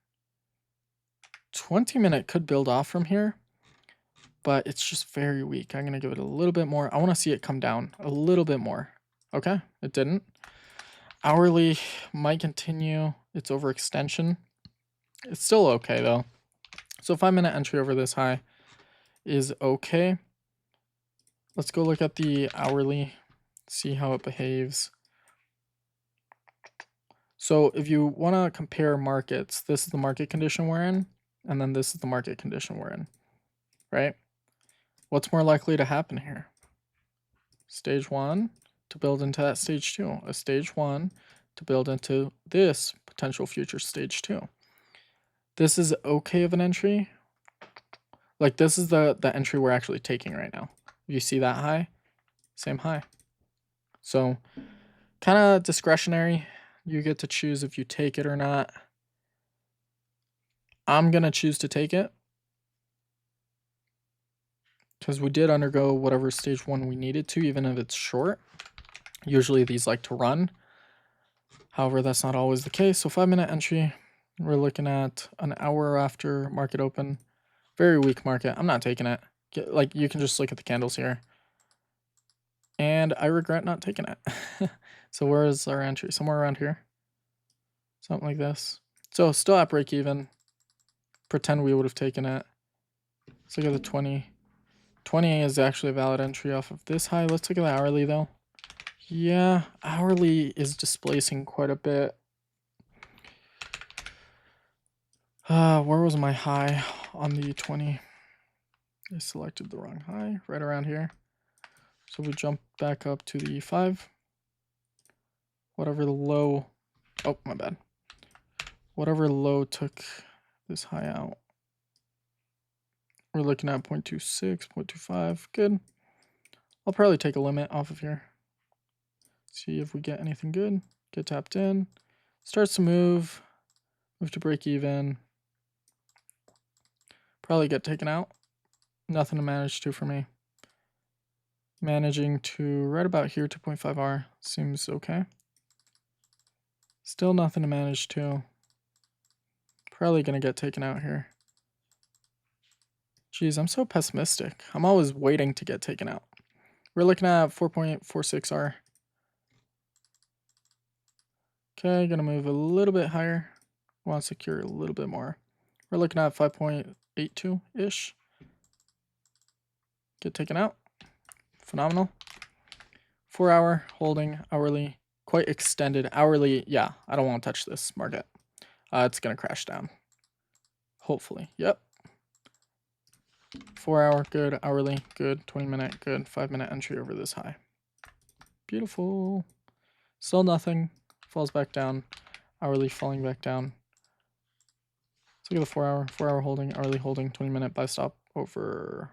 20 minute could build off from here, but it's just very weak. I'm going to give it a little bit more. I want to see it come down a little bit more. Okay, it didn't. Hourly might continue its overextension. It's still okay though. So 5 minute entry over this high is okay. Let's go look at the hourly, see how it behaves. So if you want to compare markets, this is the market condition we're in, and then this is the market condition we're in, right? What's more likely to happen here? Stage one to build into that stage two, a stage one to build into this potential future stage two. This is okay of an entry. Like this is the entry we're actually taking right now. You see that high? Same high. So kind of discretionary. You get to choose if you take it or not. I'm going to choose to take it because we did undergo whatever stage one we needed to, even if it's short. Usually these like to run. However, that's not always the case. So 5 minute entry, We're looking at an hour after market open. Very weak market. I'm not taking it. Like, you can just look at the candles here. And I regret not taking it. So where is our entry? Somewhere around here. Something like this. So still at break even. Pretend we would have taken it. Let's look at the 20. 20 is actually a valid entry off of this high. Let's look at the hourly though. Yeah, hourly is displacing quite a bit. Where was my high on the 20? I selected the wrong high, right around here. So we jump back up to the 5. Whatever the low, oh, my bad. Whatever low took this high out. We're looking at 0.26, 0.25, good. I'll probably take a limit off of here. See if we get anything good. Get tapped in. Starts to move to break even. Probably get taken out. Nothing to manage to for me. Managing to right about here, 2.5R seems okay. Still nothing to manage to. Probably gonna get taken out here. Geez, I'm so pessimistic. I'm always waiting to get taken out. We're looking at 4.46R. Okay, gonna move a little bit higher. Want to secure a little bit more. We're looking at 5.82-ish. Get taken out. Phenomenal. 4 hour holding, hourly, quite extended. Hourly, yeah, I don't want to touch this market. It's gonna crash down. Hopefully, yep. 4 hour, good. Hourly, good. 20 minute, good. 5 minute entry over this high. Beautiful. Still nothing. Falls back down. Hourly falling back down. Let's look at the 4 hour. 4 hour holding, hourly holding, 20 minute buy stop over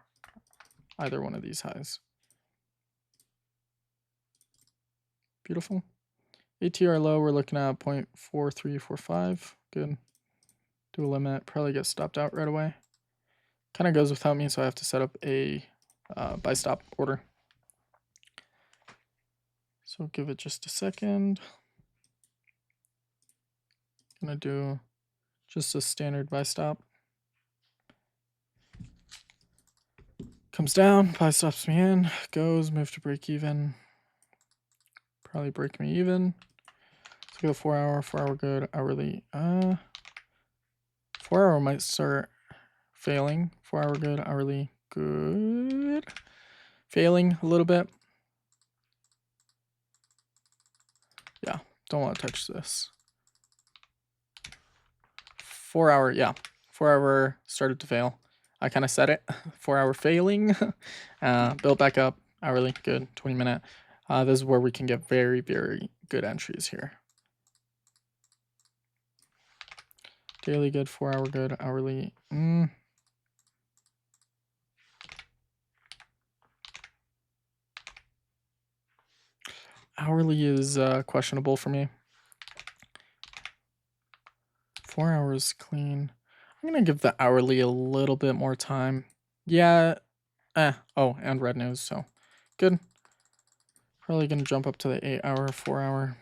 either one of these highs. Beautiful. ATR low, we're looking at 0.4345. Good. Do a limit. Probably get stopped out right away. Kind of goes without me, so I have to set up a buy stop order. So give it just a second. Gonna do just a standard buy stop. Comes down, buy stops me in, goes, move to break even. Probably break me even. Let's go 4 hour, 4 hour good, hourly. 4 hour might start failing. 4 hour good, hourly good. Failing a little bit. Yeah, don't want to touch this. 4 hour, yeah. 4 hour started to fail. I kind of said it. 4 hour failing. Build back up. Hourly, good. 20 minute. This is where we can get very, very good entries here. Daily good, 4 hour good, hourly. Hourly is questionable for me. 4 hours clean. I'm going to give the hourly a little bit more time. Yeah. Oh, and red news, so good. Probably going to jump up to the 8 hour, 4 hour.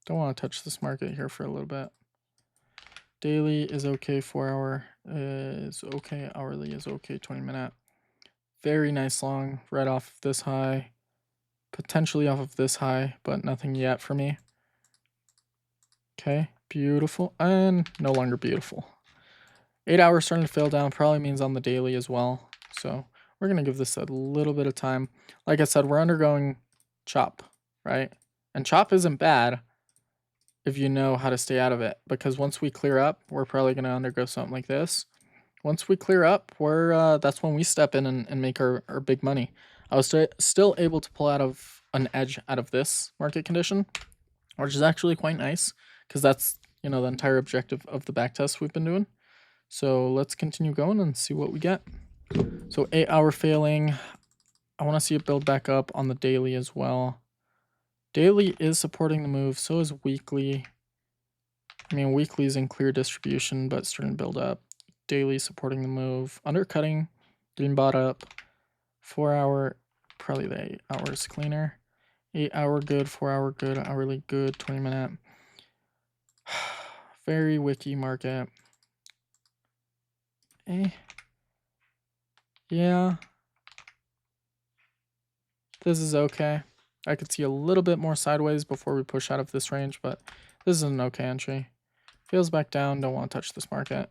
Don't want to touch this market here for a little bit. Daily is okay, 4 hour is okay, hourly is okay, 20 minute. Very nice long, right off of this high. Potentially off of this high, but nothing yet for me. Okay, beautiful, and no longer beautiful. 8 hours starting to fail down, probably means on the daily as well. So we're going to give this a little bit of time. Like I said, we're undergoing chop, right? And chop isn't bad if you know how to stay out of it, because once we clear up, we're probably going to undergo something like this. Once we clear up, we're that's when we step in and make our big money. I was still able to pull out of an edge out of this market condition, which is actually quite nice, because that's, you know, the entire objective of the backtest we've been doing. So let's continue going and see what we get. So 8 hour failing. I want to see it build back up on the daily as well. Daily is supporting the move, so is weekly. I mean, weekly is in clear distribution, but starting to build up. Daily supporting the move. Undercutting, getting bought up. 4 hour, probably the 8 hours cleaner. 8 hour good, 4 hour good, hourly good, 20 minute. Very wiki market. Yeah. This is okay. I could see a little bit more sideways before we push out of this range, but this is an okay entry. Feels back down. Don't want to touch this market.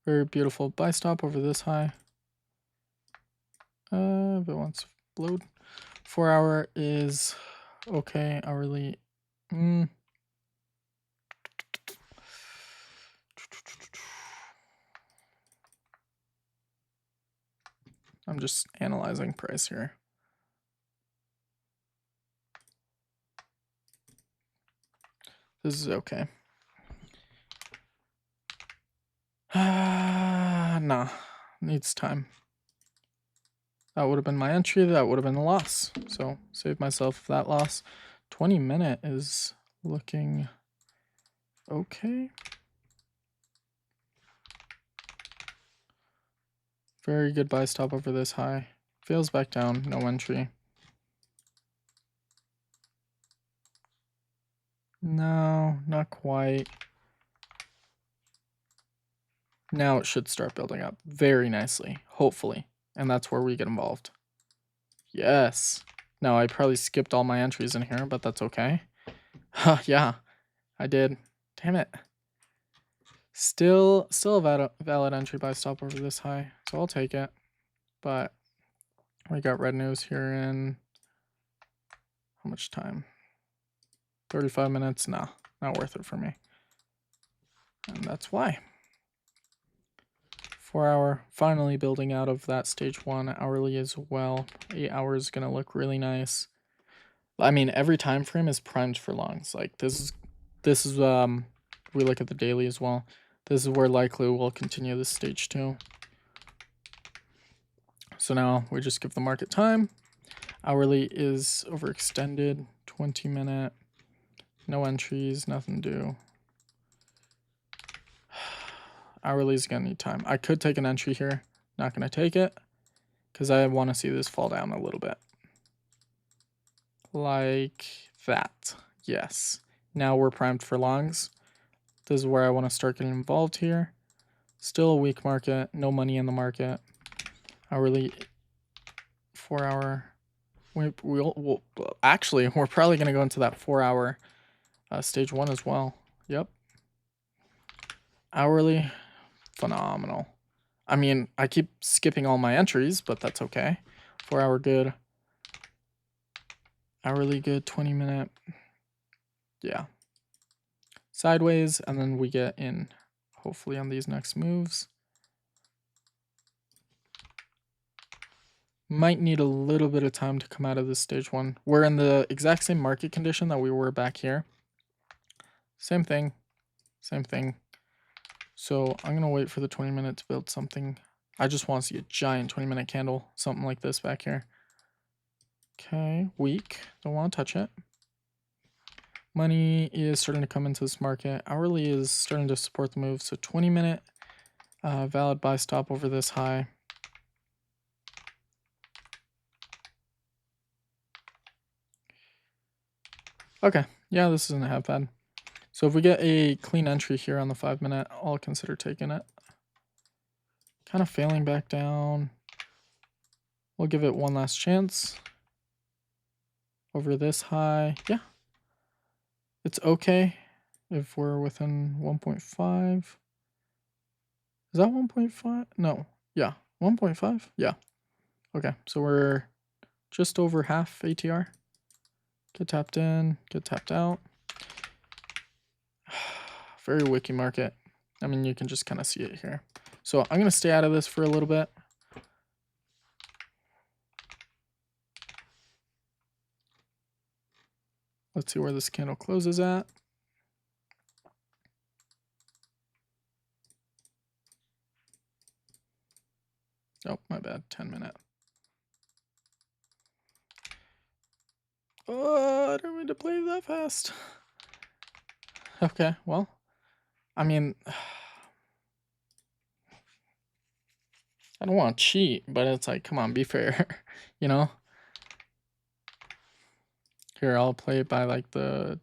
Very beautiful buy stop over this high. If it wants to load. 4 hour is okay. Hourly. I'm just analyzing price here. This is okay. Nah, needs time. That would have been my entry. That would have been a loss. So save myself that loss. 20-minute is looking okay. Very good buy stop over this high. Fails back down. No entry. No, not quite. Now it should start building up very nicely, hopefully. And that's where we get involved. Yes. No, I probably skipped all my entries in here, but that's okay. Yeah, I did. Damn it. Still a valid entry buy stop over this high, so I'll take it. But we got red news here in how much time? 35 minutes? Nah, not worth it for me. And that's why. 4 hour, finally building out of that stage 1. Hourly as well. 8 hours is gonna look really nice. I mean, every time frame is primed for longs. Like this is we look at the daily as well. This is where likely we'll continue this stage 2. So now we just give the market time. Hourly is overextended, 20-minute, no entries, nothing due. Hourly is gonna need time. I could take an entry here, not gonna take it because I want to see this fall down a little bit. Like that. Yes. Now we're primed for longs. This is where I want to start getting involved here. Still a weak market, no money in the market. Hourly, 4 hour. We'll actually, we're probably going to go into that 4 hour stage 1 as well. Yep. Hourly, phenomenal. I mean, I keep skipping all my entries, but that's okay. 4 hour good. Hourly good, 20-minute. Yeah. Sideways, and then we get in, hopefully, on these next moves. Might need a little bit of time to come out of this stage 1. We're in the exact same market condition that we were back here. Same thing. Same thing. So I'm going to wait for the 20-minute to build something. I just want to see a giant 20-minute candle. Something like this back here. Okay, weak. Don't want to touch it. Money is starting to come into this market. Hourly is starting to support the move. So 20-minute valid buy stop over this high. Okay, yeah, this isn't half bad. So if we get a clean entry here on the 5-minute, I'll consider taking it. Kind of failing back down. We'll give it one last chance. Over this high, yeah. It's okay if we're within 1.5. Is that 1.5? No, yeah, 1.5, yeah. Okay, so we're just over half ATR. Get tapped in, get tapped out. Very wiki market. I mean, you can just kind of see it here. So I'm going to stay out of this for a little bit. Let's see where this candle closes at. Oh, my bad, 10-minute. Oh, I didn't mean to play that fast. Okay, well, I mean, I don't want to cheat, but it's like, come on, be fair, you know? Here, I'll play it by like the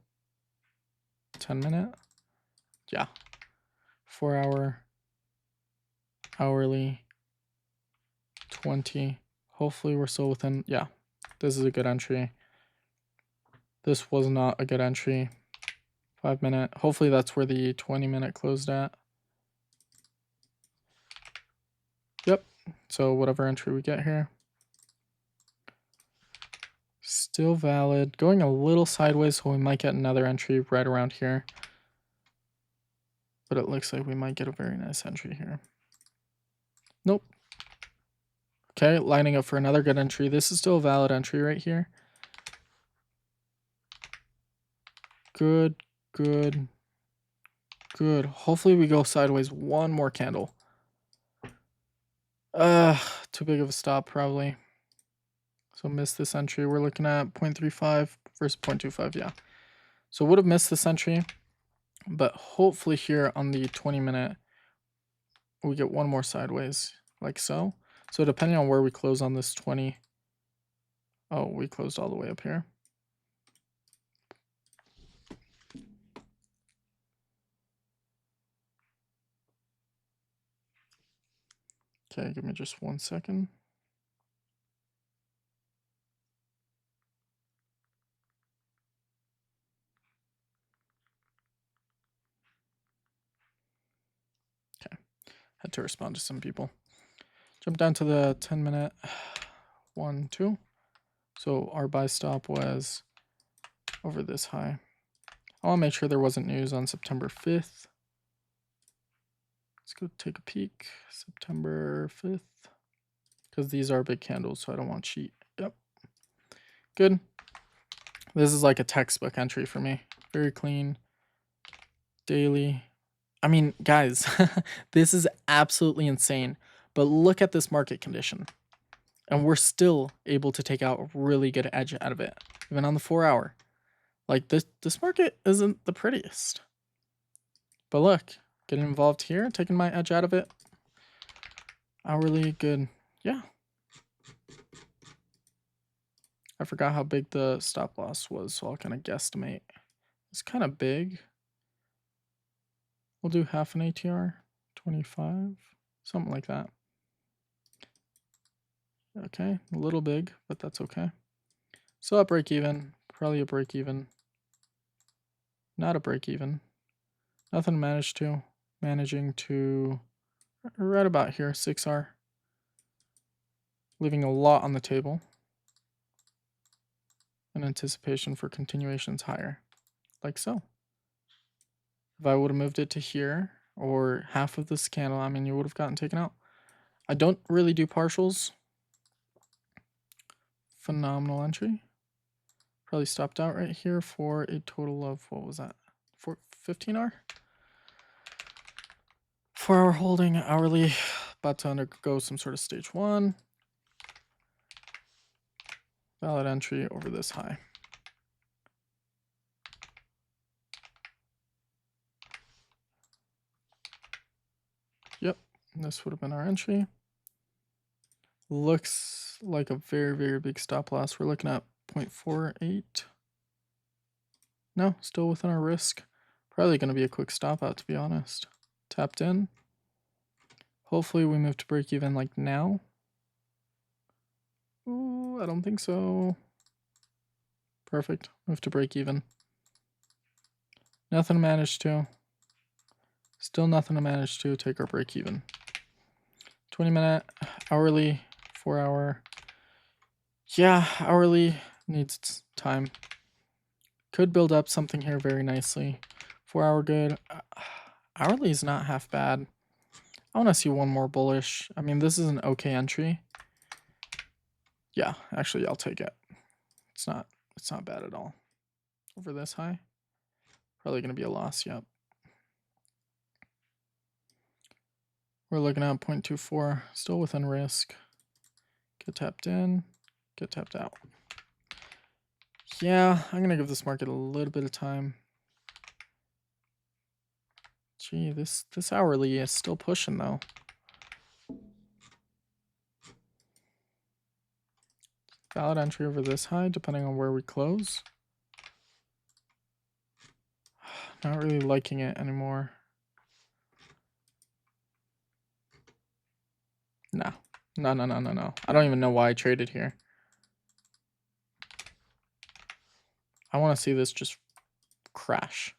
10-minute. Yeah. 4 hour, hourly, 20. Hopefully we're still within, yeah, this is a good entry. This was not a good entry. 5 minute. Hopefully that's where the 20-minute closed at. Yep. So whatever entry we get here. Still valid. Going a little sideways, so we might get another entry right around here. But it looks like we might get a very nice entry here. Nope. Okay, lining up for another good entry. This is still a valid entry right here. Good, good, good. Hopefully we go sideways one more candle. Too big of a stop probably. So missed this entry. We're looking at 0.35 versus 0.25, yeah. So would have missed this entry, but hopefully here on the 20-minute, we get one more sideways, like so. So depending on where we close on this 20, oh, we closed all the way up here. Okay, give me just 1 second. Okay, had to respond to some people. Jump down to the 10-minute, 1, 2. So our buy stop was over this high. I want to make sure there wasn't news on September 5th. Let's go take a peek. September 5th. Because these are big candles, so I don't want cheat. Yep. Good. This is like a textbook entry for me. Very clean. Daily. I mean, guys, this is absolutely insane. But look at this market condition. And we're still able to take out a really good edge out of it. Even on the 4 hour. Like this market isn't the prettiest. But look, getting involved here, taking my edge out of it. Hourly, good. Yeah. I forgot how big the stop loss was, so I'll kind of guesstimate. It's kind of big. We'll do half an ATR, 25, something like that. Okay, a little big, but that's okay. So a break even, probably a break even. Not a break even. Nothing managing to right about here, 6R. Leaving a lot on the table. In anticipation for continuations higher, like so. If I would have moved it to here, or half of this candle, I mean, you would have gotten taken out. I don't really do partials. Phenomenal entry. Probably stopped out right here for a total of, what was that? 15R? 4 hour holding, hourly, about to undergo some sort of stage 1. Valid entry over this high. Yep, this would have been our entry. Looks like a very, very big stop loss. We're looking at 0.48. No, still within our risk. Probably going to be a quick stop out, to be honest. Tapped in. Hopefully we move to break even like now. Ooh, I don't think so. Perfect. Move to break even. Nothing to manage to. Still nothing to manage to take our break even. 20-minute, hourly, 4 hour. Yeah, hourly needs time. Could build up something here very nicely. 4 hour good. Hourly is not half bad. I want to see one more bullish. I mean, this is an okay entry. Yeah, actually, I'll take it. It's not bad at all. Over this high. Probably going to be a loss, yep. We're looking at 0.24, still within risk. Get tapped in, get tapped out. Yeah, I'm going to give this market a little bit of time. Gee, this hourly is still pushing though. Valid entry over this high, depending on where we close. Not really liking it anymore. Nah. No. I don't even know why I traded here. I want to see this just crash.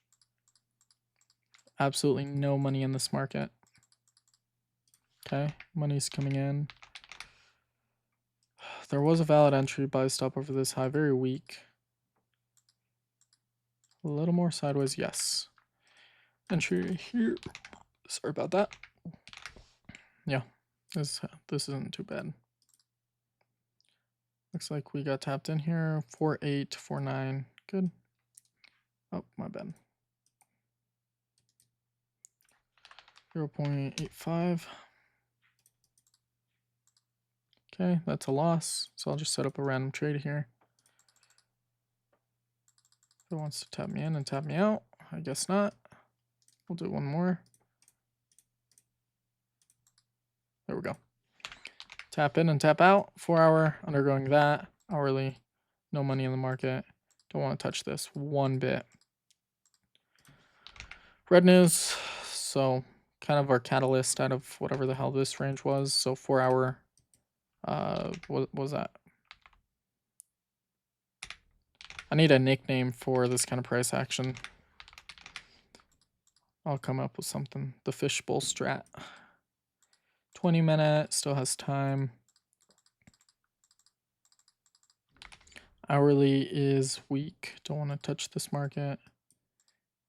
Absolutely no money in this market. Okay, money's coming in. There was a valid entry buy stop over this high, very weak. A little more sideways, yes. Entry here. Sorry about that. Yeah, this isn't too bad. Looks like we got tapped in here. 4.8, 4.9. Good. Oh, my bad. 0.85. Okay, that's a loss. So I'll just set up a random trade here. If it wants to tap me in and tap me out, I guess not. We'll do one more. There we go. Tap in and tap out. 4 hour, undergoing that. Hourly, no money in the market. Don't want to touch this one bit. Red news. So kind of our catalyst out of whatever the hell this range was. So 4 hour, what was that? I need a nickname for this kind of price action. I'll come up with something. The fishbowl strat. 20 minute, still has time. Hourly is weak. Don't want to touch this market.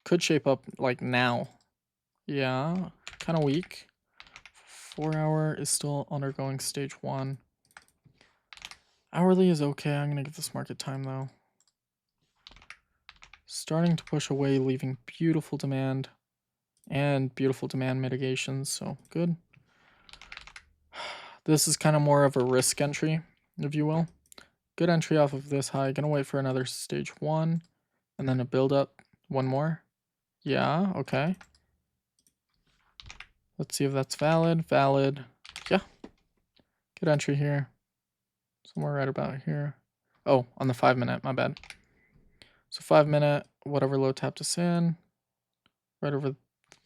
Could shape up like now. Yeah, kind of weak. 4 hour is still undergoing stage 1. Hourly is okay. I'm going to give this market time though. Starting to push away, leaving beautiful demand and beautiful demand mitigations. So good. This is kind of more of a risk entry, if you will. Good entry off of this high. Gonna wait for another stage 1 and then a build up. One more. Yeah, okay. Let's see if that's valid. Valid. Yeah. Good entry here. Somewhere right about here. Oh, on the 5 minute, my bad. So 5 minute, whatever low tapped us in. Right over,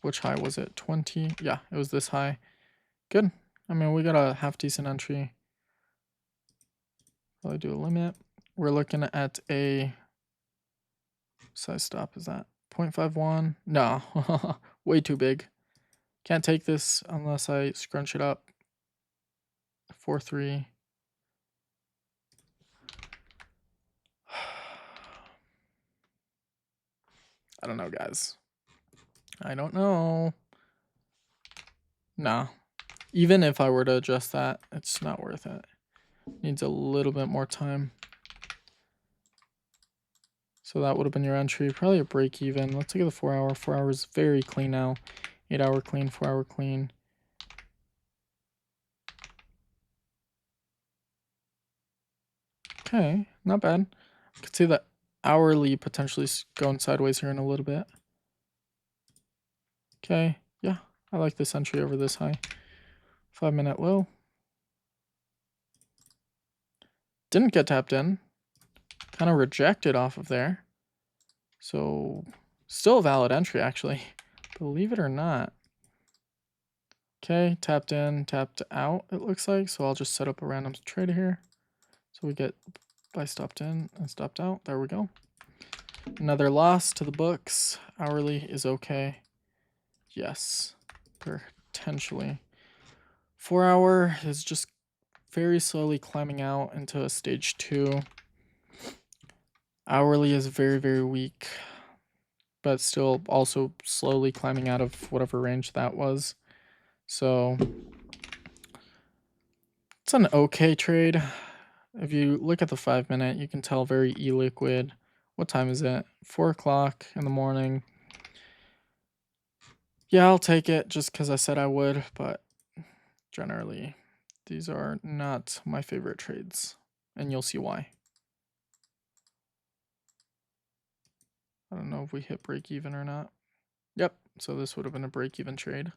which high was it? 20. Yeah, it was this high. Good. I mean, we got a half decent entry. Probably do a limit. We're looking at a size stop. Is that 0.51? No, way too big. Can't take this unless I scrunch it up. 4.3. I don't know, guys. I don't know. Nah. Even if I were to adjust that, it's not worth it. Needs a little bit more time. So that would have been your entry. Probably a break even. Let's take the 4 hour. 4 hours very clean now. 8 hour clean, 4 hour clean. Okay, not bad. I could see that hourly potentially going sideways here in a little bit. Okay, yeah, I like this entry over this high. 5 minute low. Didn't get tapped in. Kind of rejected off of there. So still a valid entry actually. Believe it or not. Okay, tapped in, tapped out, it looks like. So I'll just set up a random trade here. So we get buy stopped in and stopped out. There we go. Another loss to the books. Hourly is okay. Yes, potentially. 4 hour is just very slowly climbing out into a stage 2. Hourly is very, very weak, but still also slowly climbing out of whatever range that was. So it's an okay trade. If you look at the 5 minute, you can tell very illiquid. What time is it? 4 o'clock in the morning. Yeah, I'll take it just because I said I would, but generally these are not my favorite trades, and you'll see why. I don't know if we hit break even or not. Yep, so this would have been a break even trade.